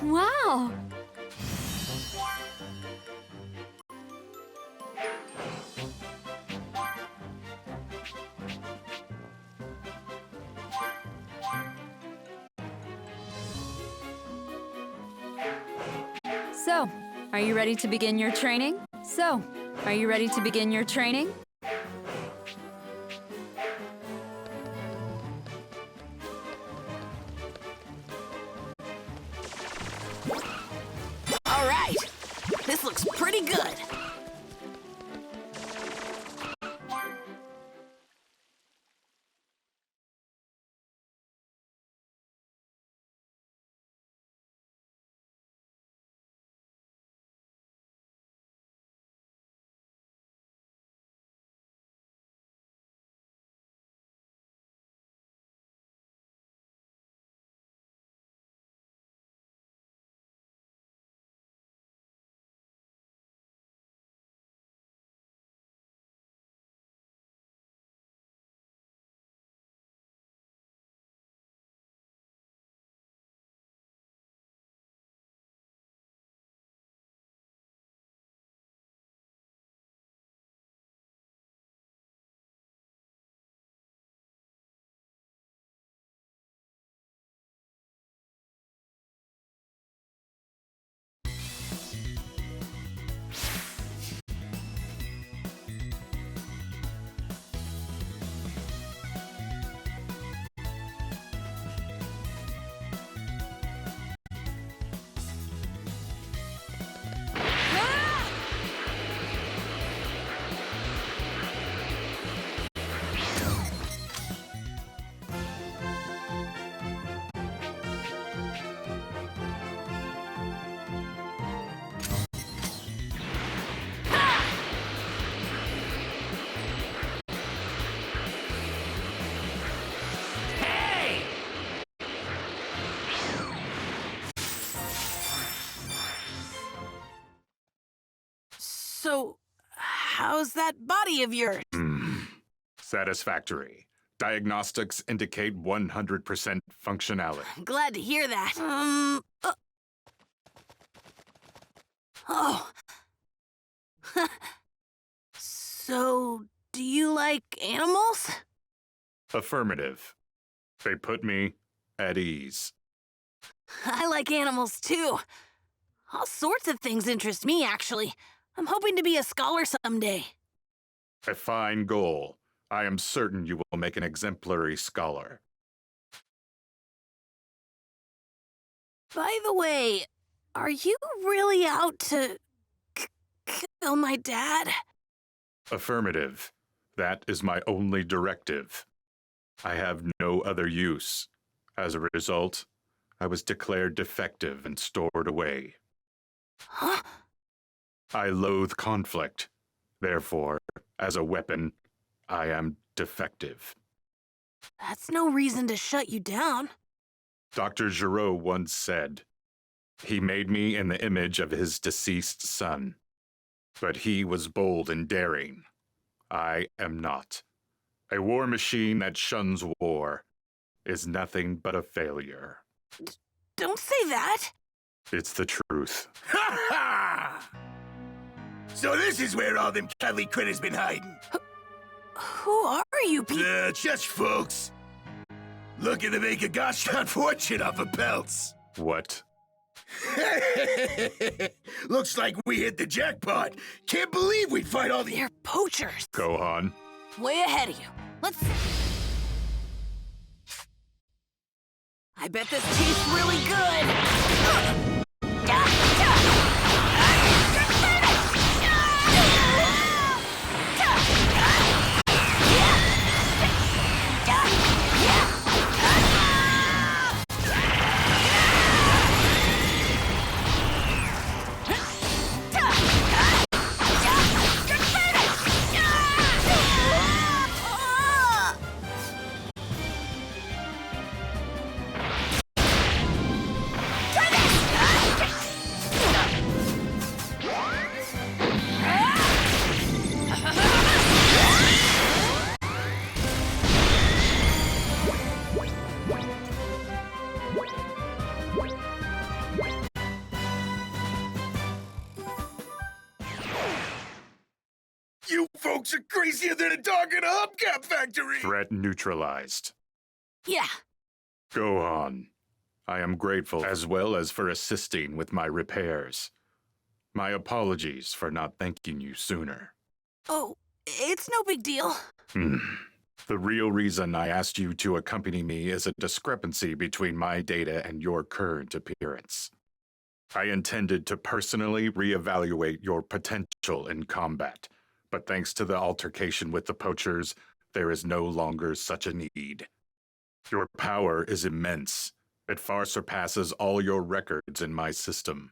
Wow. So, are you ready to begin your training? All right. This looks pretty good. So, how's that body of yours? Satisfactory. Diagnostics indicate 100% functionality. Glad to hear that. Oh. So, do you like animals? Affirmative. They put me at ease. I like animals too. All sorts of things interest me, actually. I'm hoping to be a scholar someday. A fine goal. I am certain you will make an exemplary scholar. By the way, are you really out to kill my dad? Affirmative. That is my only directive. I have no other use. As a result, I was declared defective and stored away. Huh? I loathe conflict. Therefore, as a weapon, I am defective. That's no reason to shut you down. Dr. Giraud once said, "He made me in the image of his deceased son. But he was bold and daring. I am not. A war machine that shuns war is nothing but a failure." Don't say that. It's the truth. Ha ha! So this is where all them cuddly critters been hiding. Who are you people? Just folks. Looking to make a gosh darn fortune off of pelts. What? Looks like we hit the jackpot. Can't believe we'd fight all the... They're poachers. Gohan? Way ahead of you. Let's... I bet this tastes really good. folks are crazier than a dog in a hubcap factory! Threat neutralized. Yeah, Go on. I am grateful as well as for assisting with my repairs. My apologies for not thanking you sooner. oh, it's no big deal. The real reason I asked you to accompany me is a discrepancy between my data and your current appearance. I intended to personally reevaluate your potential in combat, but thanks to the altercation with the poachers, there is no longer such a need. Your power is immense. It far surpasses all your records in my system.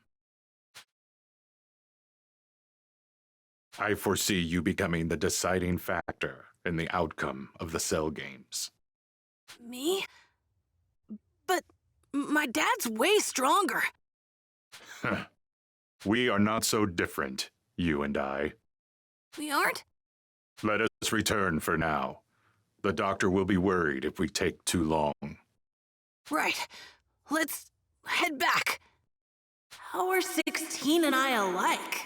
I foresee you becoming the deciding factor in the outcome of the Cell Games. Me? But my dad's way stronger. We are not so different, you and I. We aren't? Let us return for now. The doctor will be worried if we take too long. Right. Let's head back. How are 16 and I alike?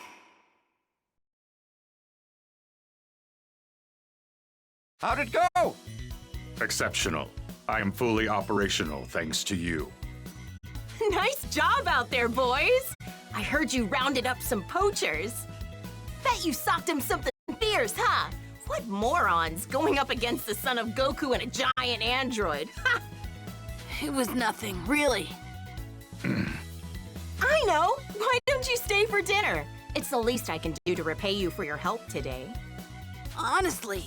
How'd it go? Exceptional. I am fully operational thanks to you. Nice job out there, boys! I heard you rounded up some poachers. Bet you socked him something fierce, huh? What morons going up against the son of Goku and a giant android. Ha! It was nothing, really. I know! Why don't you stay for dinner? It's the least I can do to repay you for your help today. Honestly,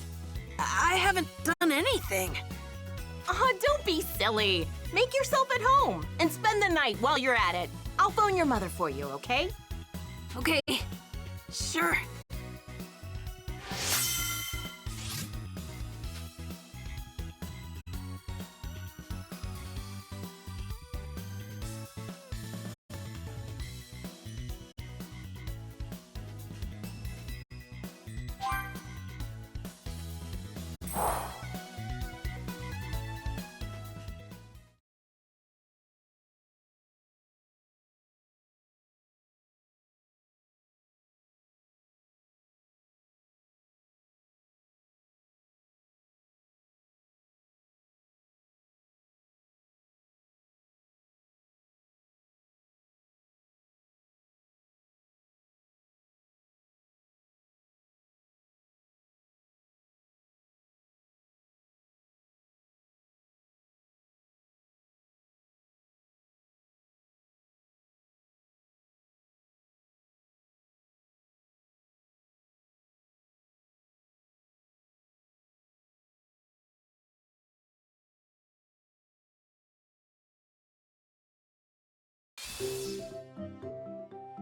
I haven't done anything. Aw, don't be silly. Make yourself at home and spend the night while you're at it. I'll phone your mother for you, okay? Okay, sure.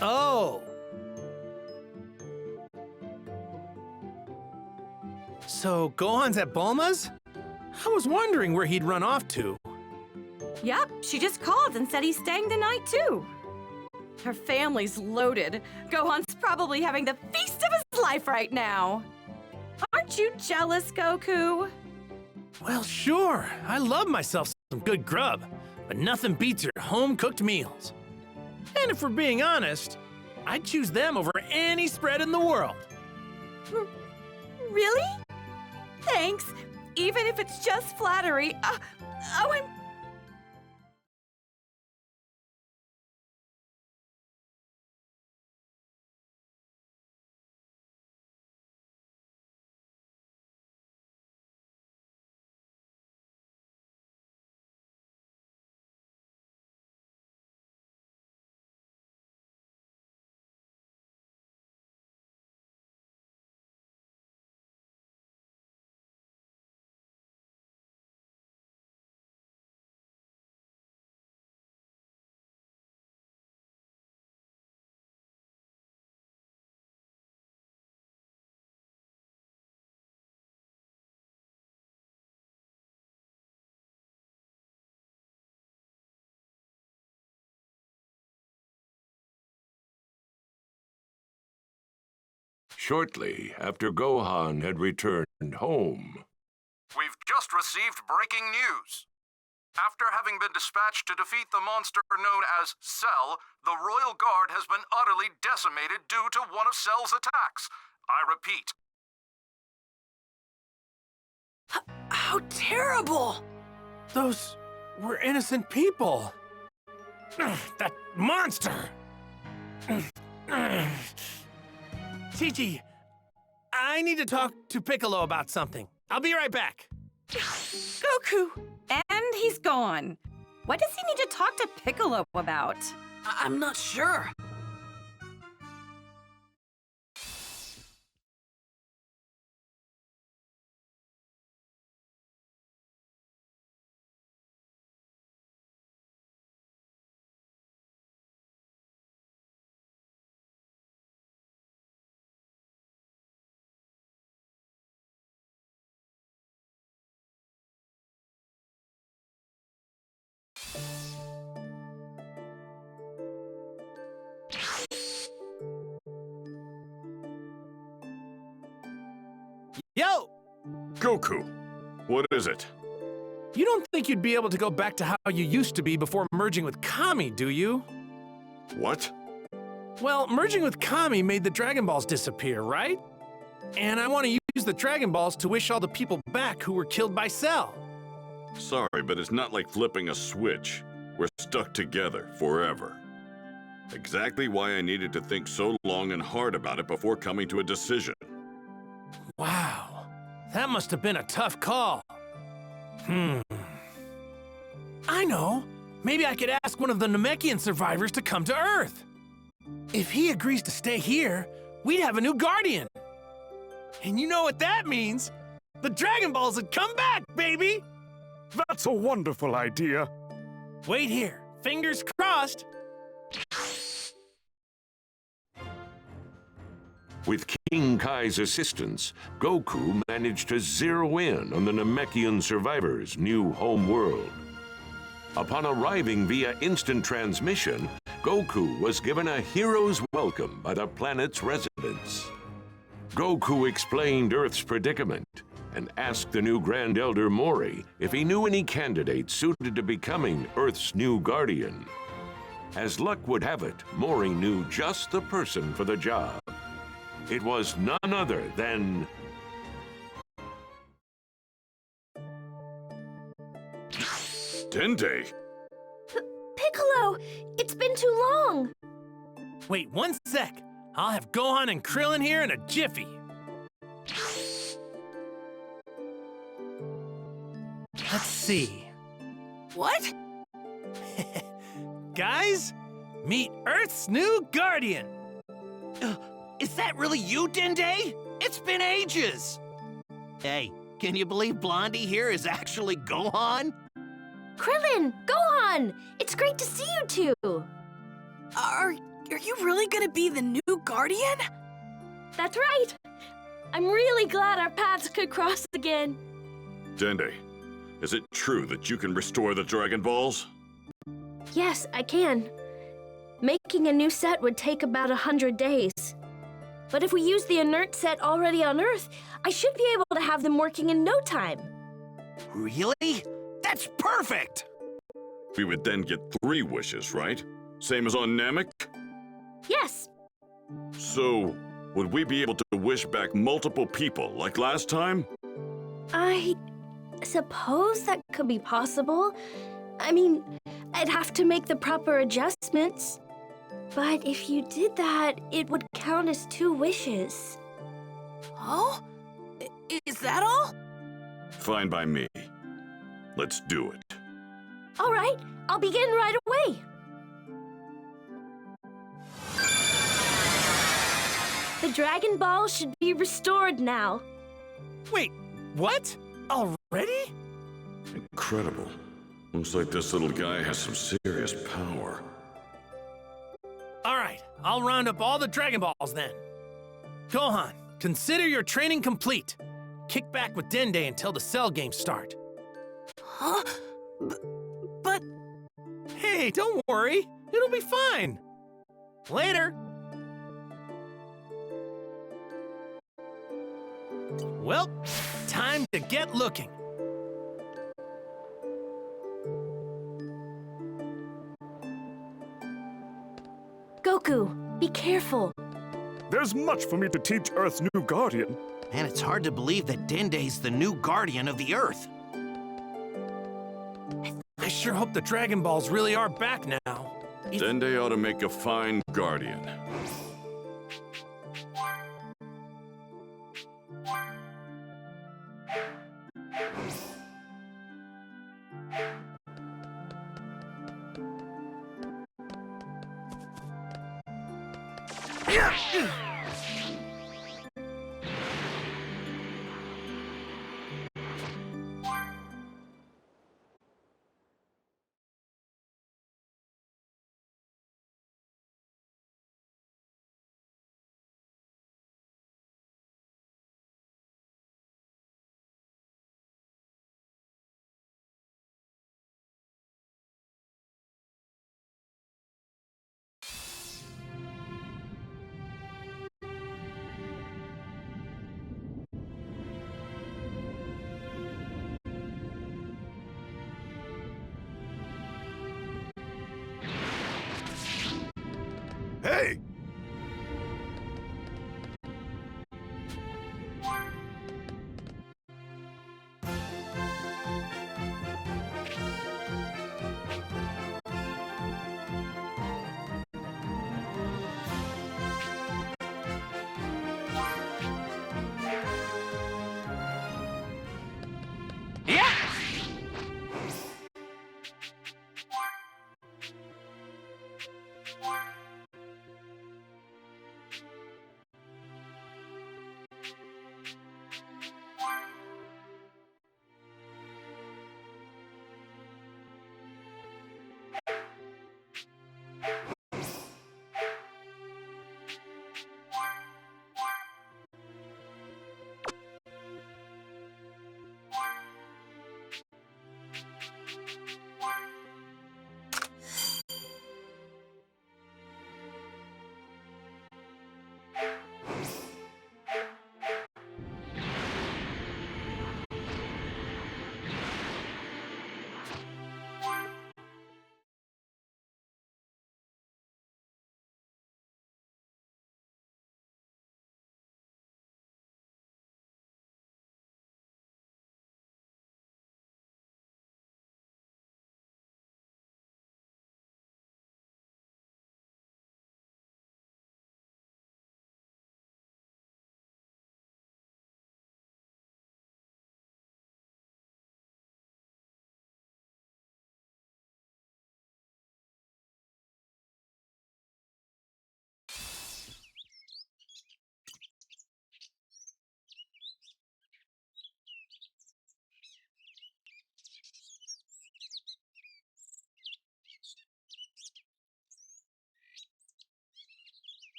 Oh! So, Gohan's at Bulma's? I was wondering where he'd run off to. Yep, she just called and said he's staying the night too. Her family's loaded. Gohan's probably having the feast of his life right now. Aren't you jealous, Goku? Well, sure. I love myself some good grub, but nothing beats your home-cooked meals. And if we're being honest, I'd choose them over any spread in the world. Really? Thanks. Even if it's just flattery. I'm... Shortly after Gohan had returned home. We've just received breaking news. After having been dispatched to defeat the monster known as Cell, the Royal Guard has been utterly decimated due to one of Cell's attacks. I repeat, How terrible! Those were innocent people. That monster! Chi-Chi, I need to talk to Piccolo about something. I'll be right back. Goku! And he's gone. What does he need to talk to Piccolo about? I'm not sure. Yo! Goku, what is it? You don't think you'd be able to go back to how you used to be before merging with Kami, do you? What? Well, merging with Kami made the Dragon Balls disappear, right? And I want to use the Dragon Balls to wish all the people back who were killed by Cell. Sorry, but it's not like flipping a switch. We're stuck together forever. Exactly why I needed to think so long and hard about it before coming to a decision. Wow, that must have been a tough call. I know. Maybe I could ask one of the Namekian survivors to come to Earth. If he agrees to stay here, we'd have a new guardian. And you know what that means? The Dragon Balls would come back, baby! That's a wonderful idea. Wait here. Fingers crossed. With King Kai's assistance, Goku managed to zero in on the Namekian survivors' new home world. Upon arriving via instant transmission, Goku was given a hero's welcome by the planet's residents. Goku explained Earth's predicament and asked the new Grand Elder Mori if he knew any candidates suited to becoming Earth's new guardian. As luck would have it, Mori knew just the person for the job. It was none other than... Dende? Piccolo, it's been too long. Wait 1 sec. I'll have Gohan and Krillin here in a jiffy. Let's see. What? Guys, meet Earth's new guardian. Is that really you, Dende? It's been ages! Hey, can you believe Blondie here is actually Gohan? Krillin, Gohan, it's great to see you two. Are you really gonna be the new guardian? That's right. I'm really glad our paths could cross again. Dende, is it true that you can restore the Dragon Balls? Yes, I can. Making a new set would take about 100 days. But if we use the inert set already on Earth, I should be able to have them working in no time. Really? That's perfect! We would then get 3 wishes, right? Same as on Namek? Yes. So, would we be able to wish back multiple people like last time? I suppose that could be possible. I mean, I'd have to make the proper adjustments. But if you did that, it would count as 2 wishes. Oh? Is that all? Fine by me. Let's do it. All right, I'll begin right away. The Dragon Ball should be restored now. Wait, what? Already? Incredible. Looks like this little guy has some serious power. All right, I'll round up all the Dragon Balls then. Gohan, consider your training complete. Kick back with Dende until the Cell games start. Huh? But... Hey, don't worry. It'll be fine. Later. Well, time to get looking. Goku, be careful. There's much for me to teach Earth's new guardian. And it's hard to believe that Dende's the new guardian of the Earth. I sure hope the Dragon Balls really are back now. Dende ought to make a fine guardian. Hey!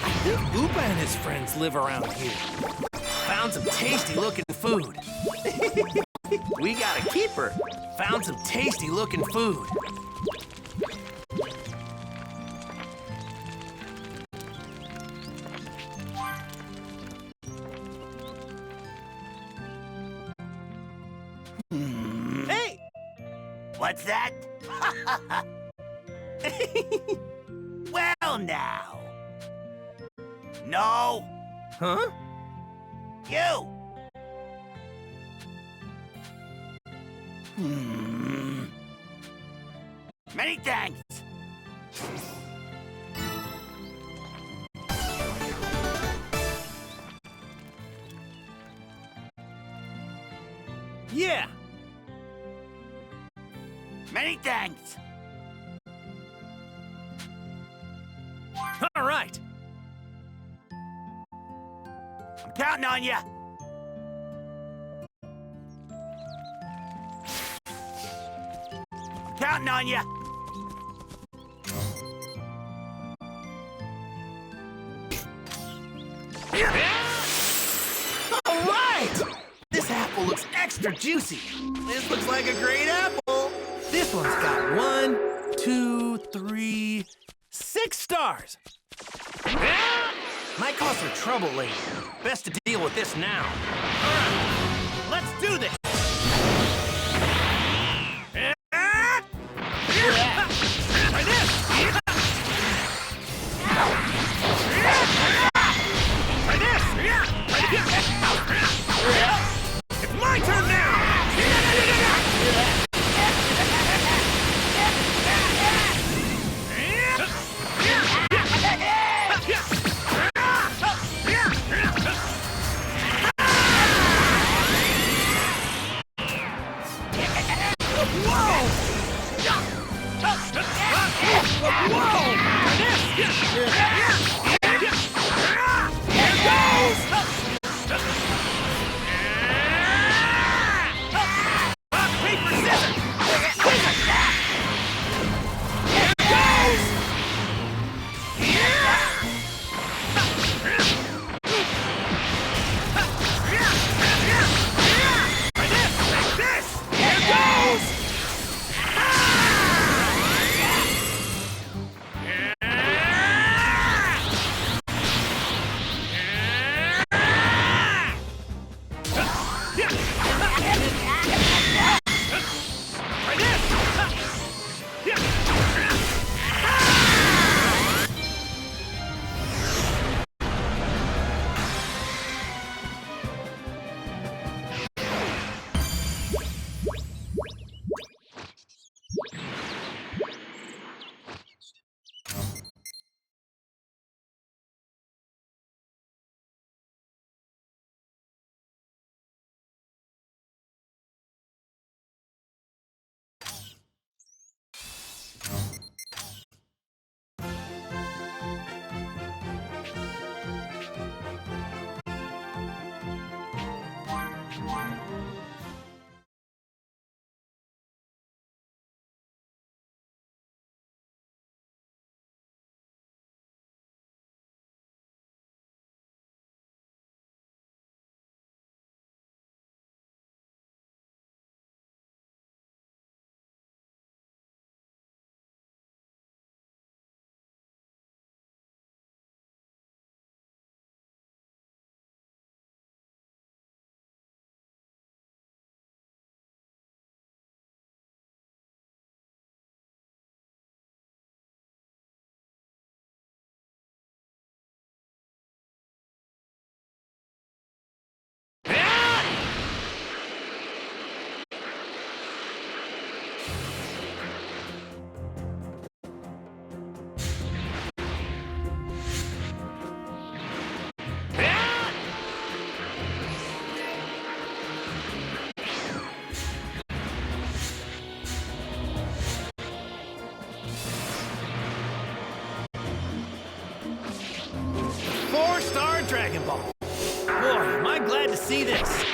I think Oopa and his friends live around here. Found some tasty-looking food. We got a keeper. Found some tasty-looking food. Hey! What's that? Well, now. No. Huh? You. Many thanks. Yeah. Many thanks. All right. I'm counting on you. I'm counting on you. All right! This apple looks extra juicy. This looks like a great apple. This one's got 1, 2, 3, 6 stars. Might cause some trouble later. Best to deal with this now. Let's do this! Try this! Try this! It's my turn now! Four-star Dragon Ball. Boy, am I glad to see this.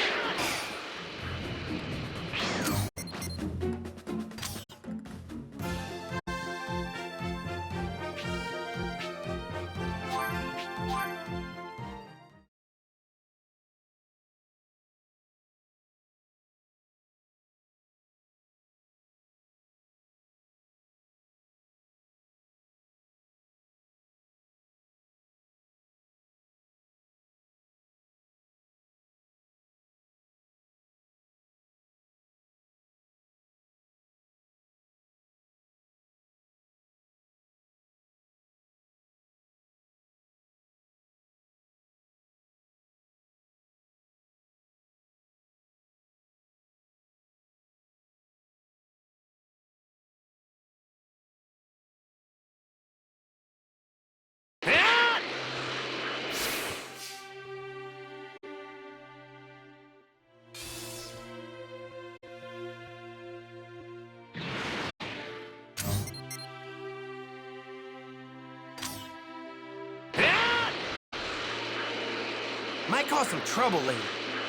Might cause some trouble later.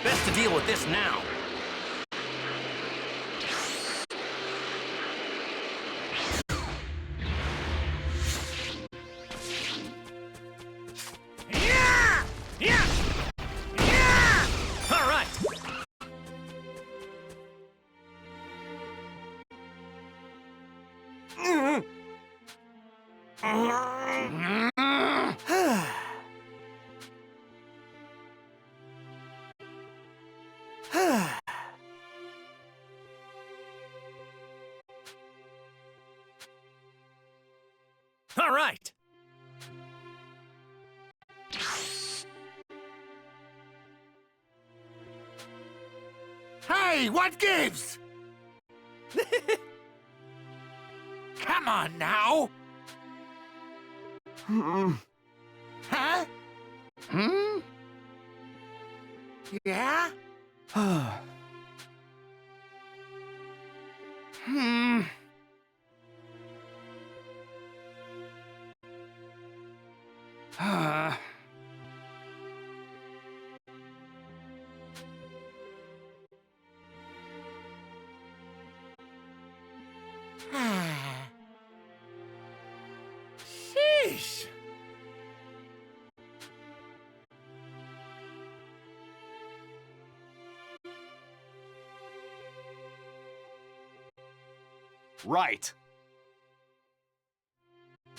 Best to deal with this now. All right. All right. Hey, what gives? Come on now. Huh? Yeah? Sheesh. Right.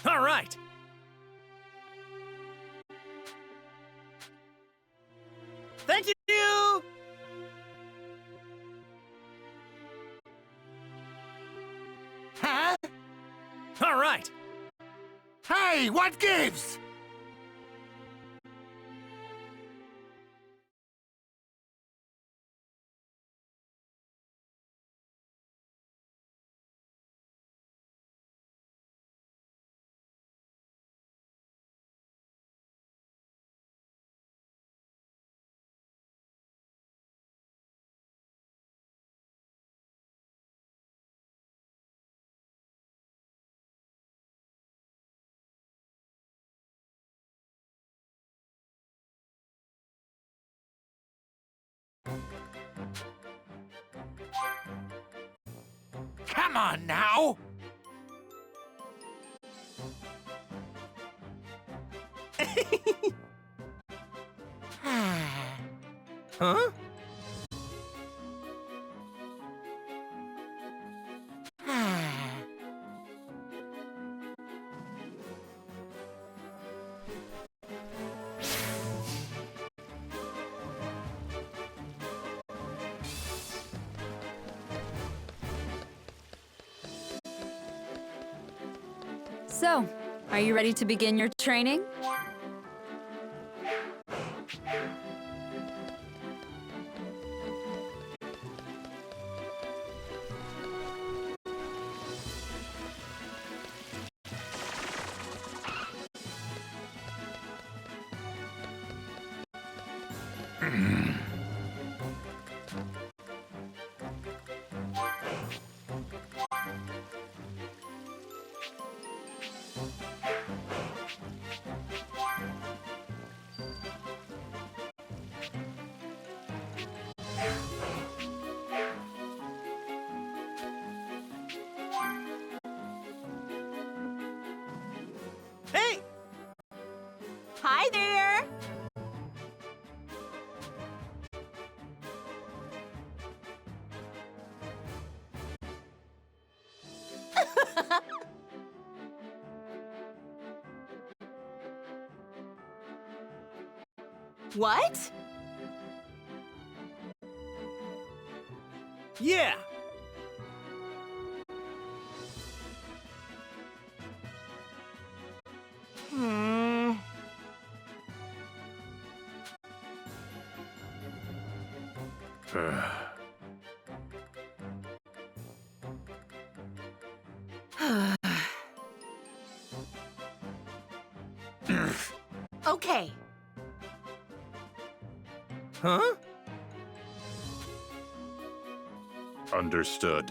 All right. Thank you. Huh? All right. Hey, what gives? Come on now. Huh? So, are you ready to begin your training? Hey! Hi there! What? Yeah! Okay. Huh? Understood.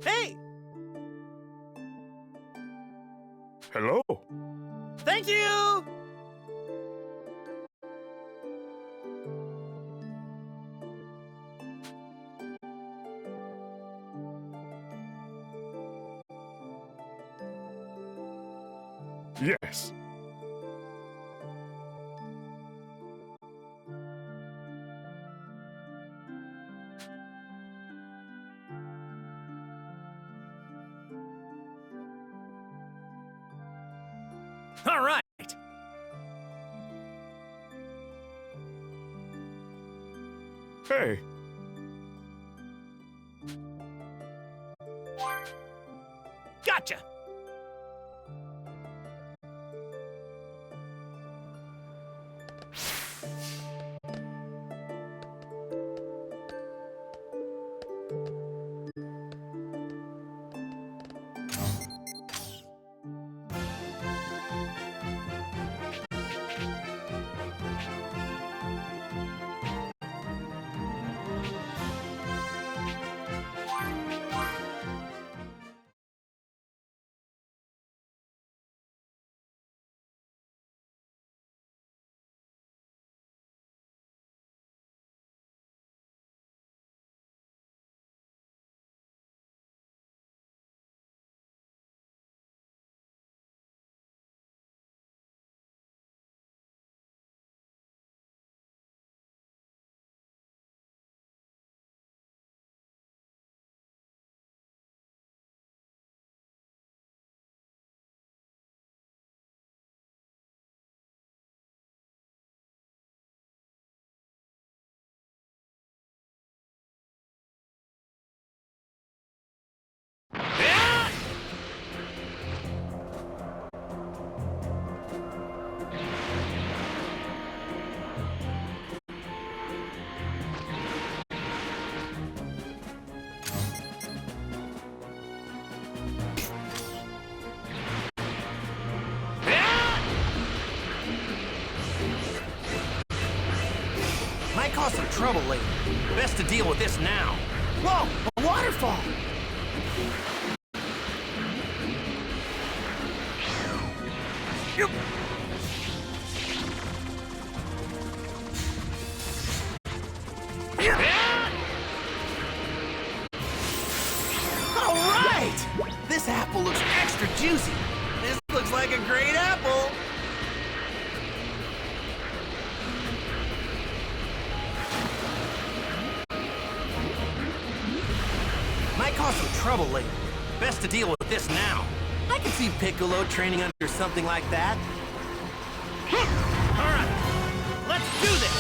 Hey! Hello? Thank you! Yes. All right. Hey. Gotcha. Might cause some trouble later. Best to deal with this now. Whoa! A waterfall! Yep. All right! This apple looks extra juicy. This looks like a great apple. Might cause some trouble later. Best to deal with this now. I can see Piccolo training under something like that. All right, let's do this.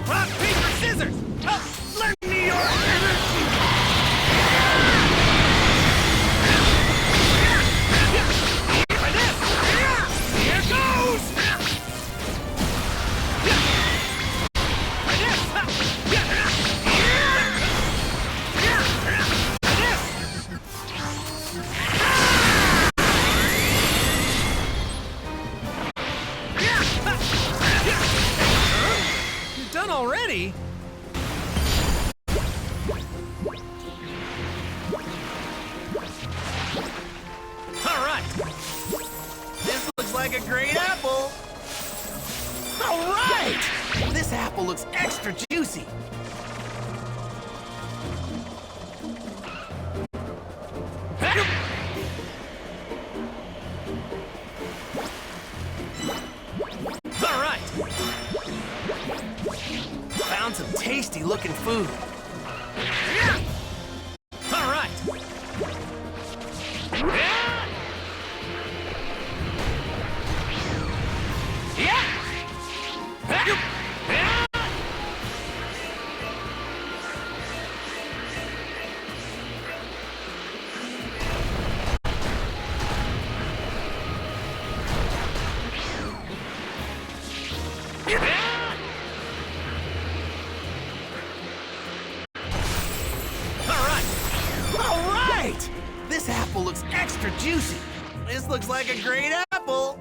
Rock, paper, scissors! Lend me your energy! Here goes! You're done already? All right. This looks like a great apple. All right! This apple looks extra juicy. All right. want some tasty-looking food. All right. All right! This apple looks extra juicy. This looks like a great apple.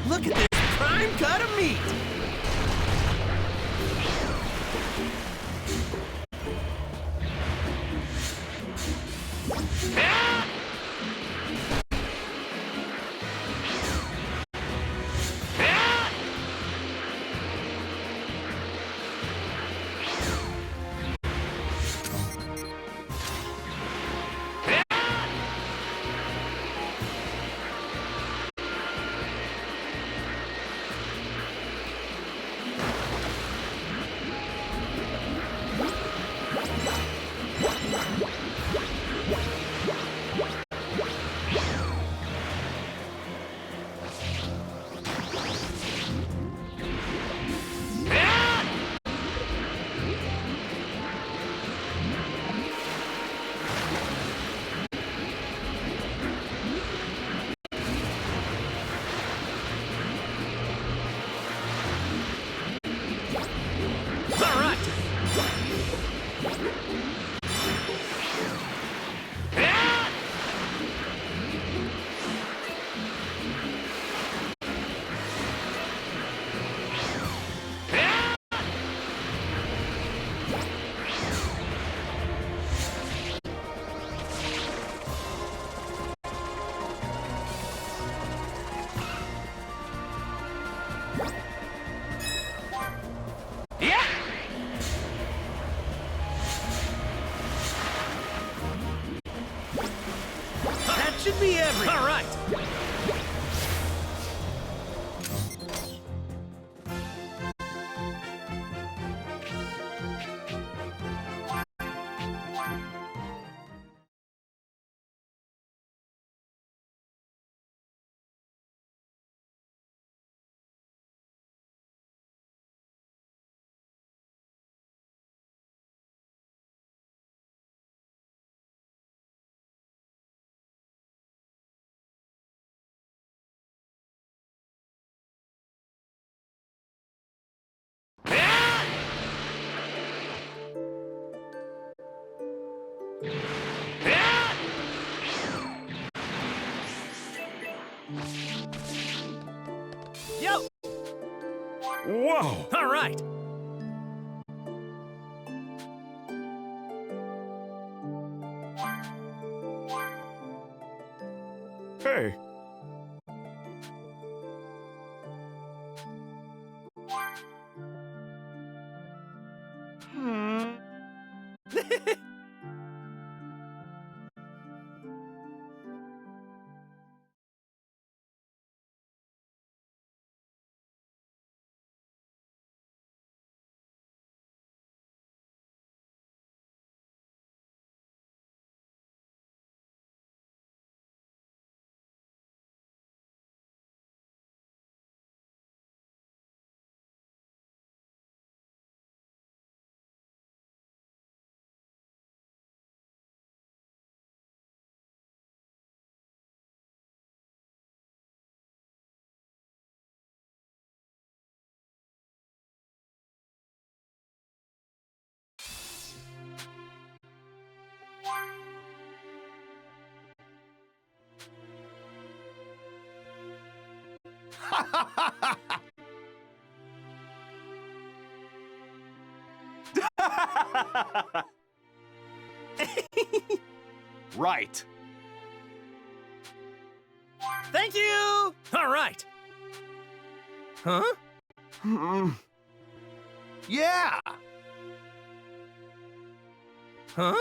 Look at this prime cut of meat. Should be everything. All right. Yo! Whoa! All right. Hey! Right. Thank you! All right. Huh? Yeah! Huh?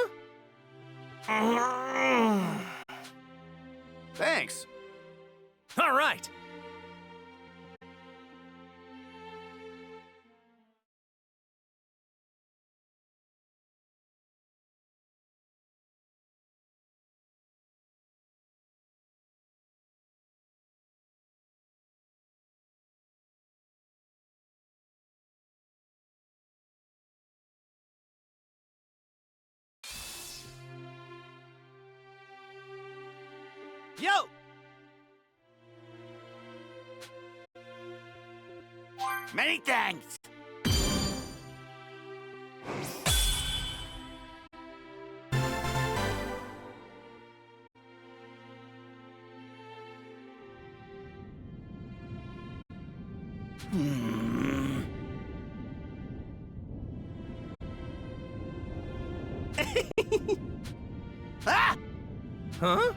Thanks. All right. Yo! Many thanks. Ah! Huh?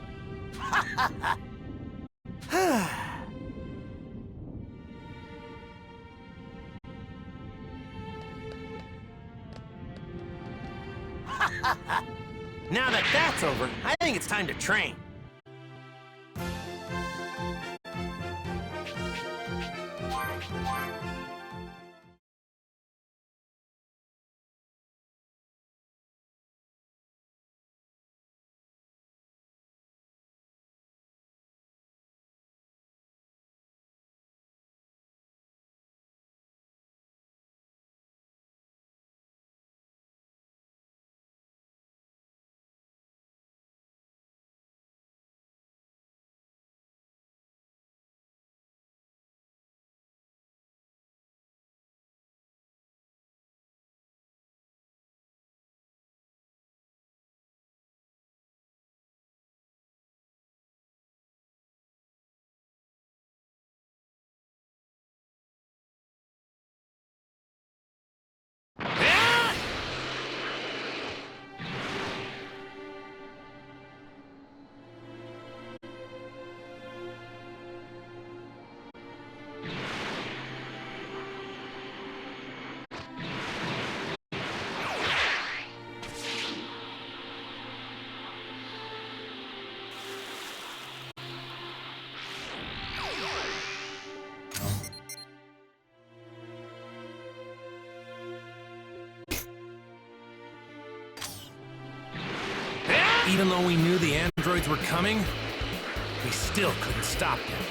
Now that that's over, I think it's time to train. Even though we knew the androids were coming, we still couldn't stop them.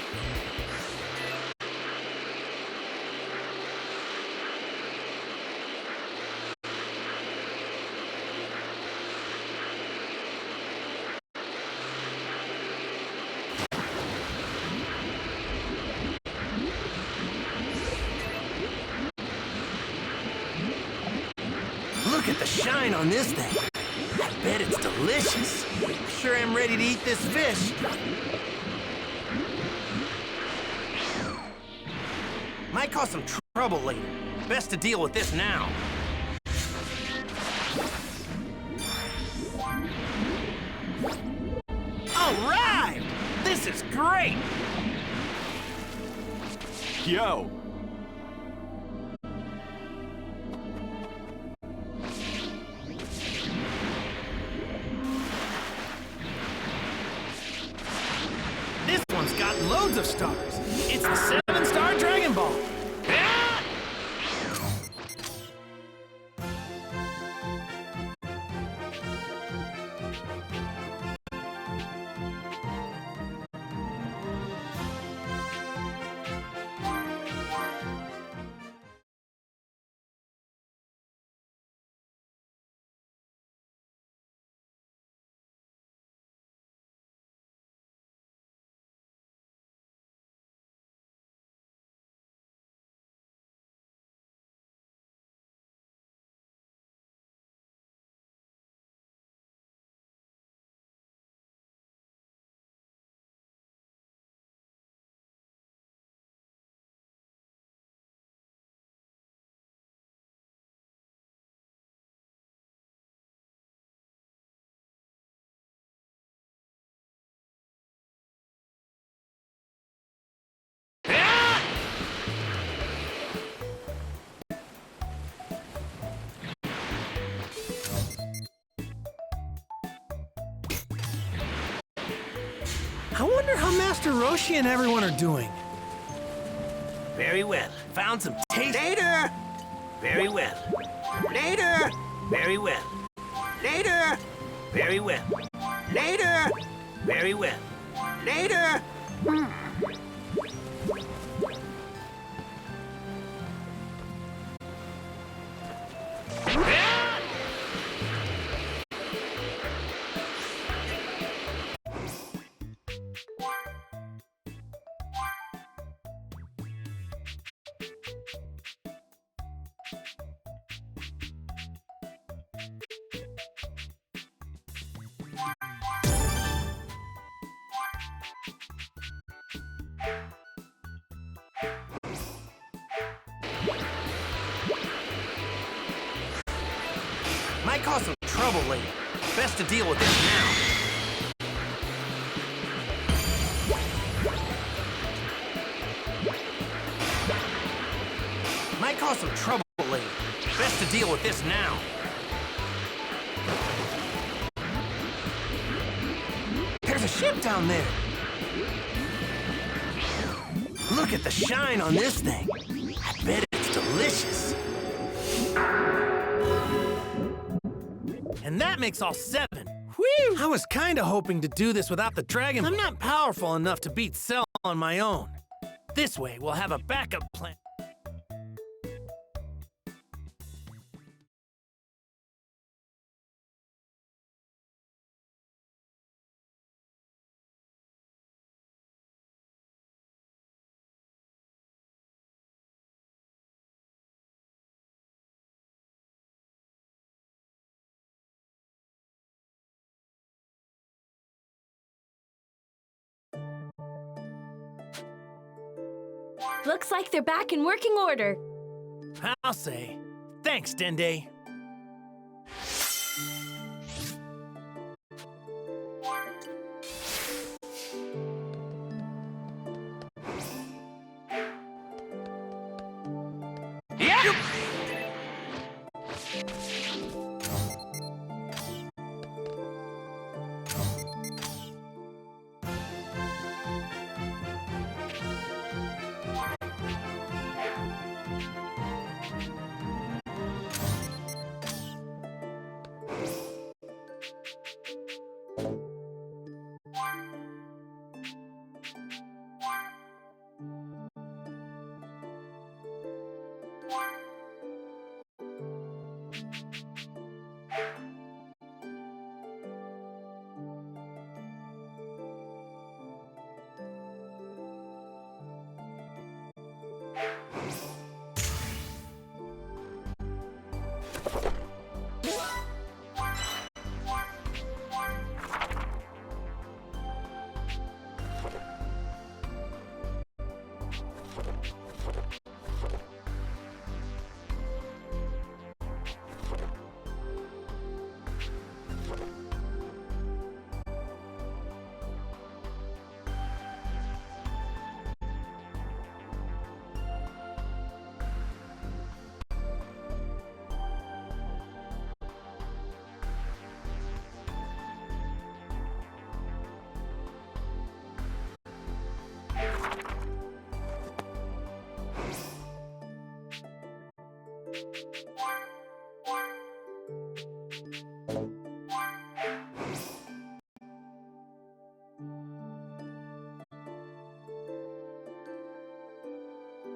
Look at the shine on this thing. I bet it's delicious. Sure am ready to eat this fish. Might cause some trouble later. Best to deal with this now. All right! This is great! Yo! This one's got loads of stars. It's the 7-star Dragon Ball. I wonder how Master Roshi and everyone are doing. Very well. Found some taste. Later! Very well. Later! Very well. Later! Very well. Later! Very well. Later! Might cause some trouble later. Best to deal with this now. Might cause some trouble later. Best to deal with this now. There's a ship down there. Look at the shine on this thing. I bet it's delicious. And that makes all 7. Whew! I was kinda hoping to do this without the dragon. I'm not powerful enough to beat Cell on my own. This way, we'll have a backup plan. Looks like they're back in working order. I'll say. Thanks, Dende. Yeah!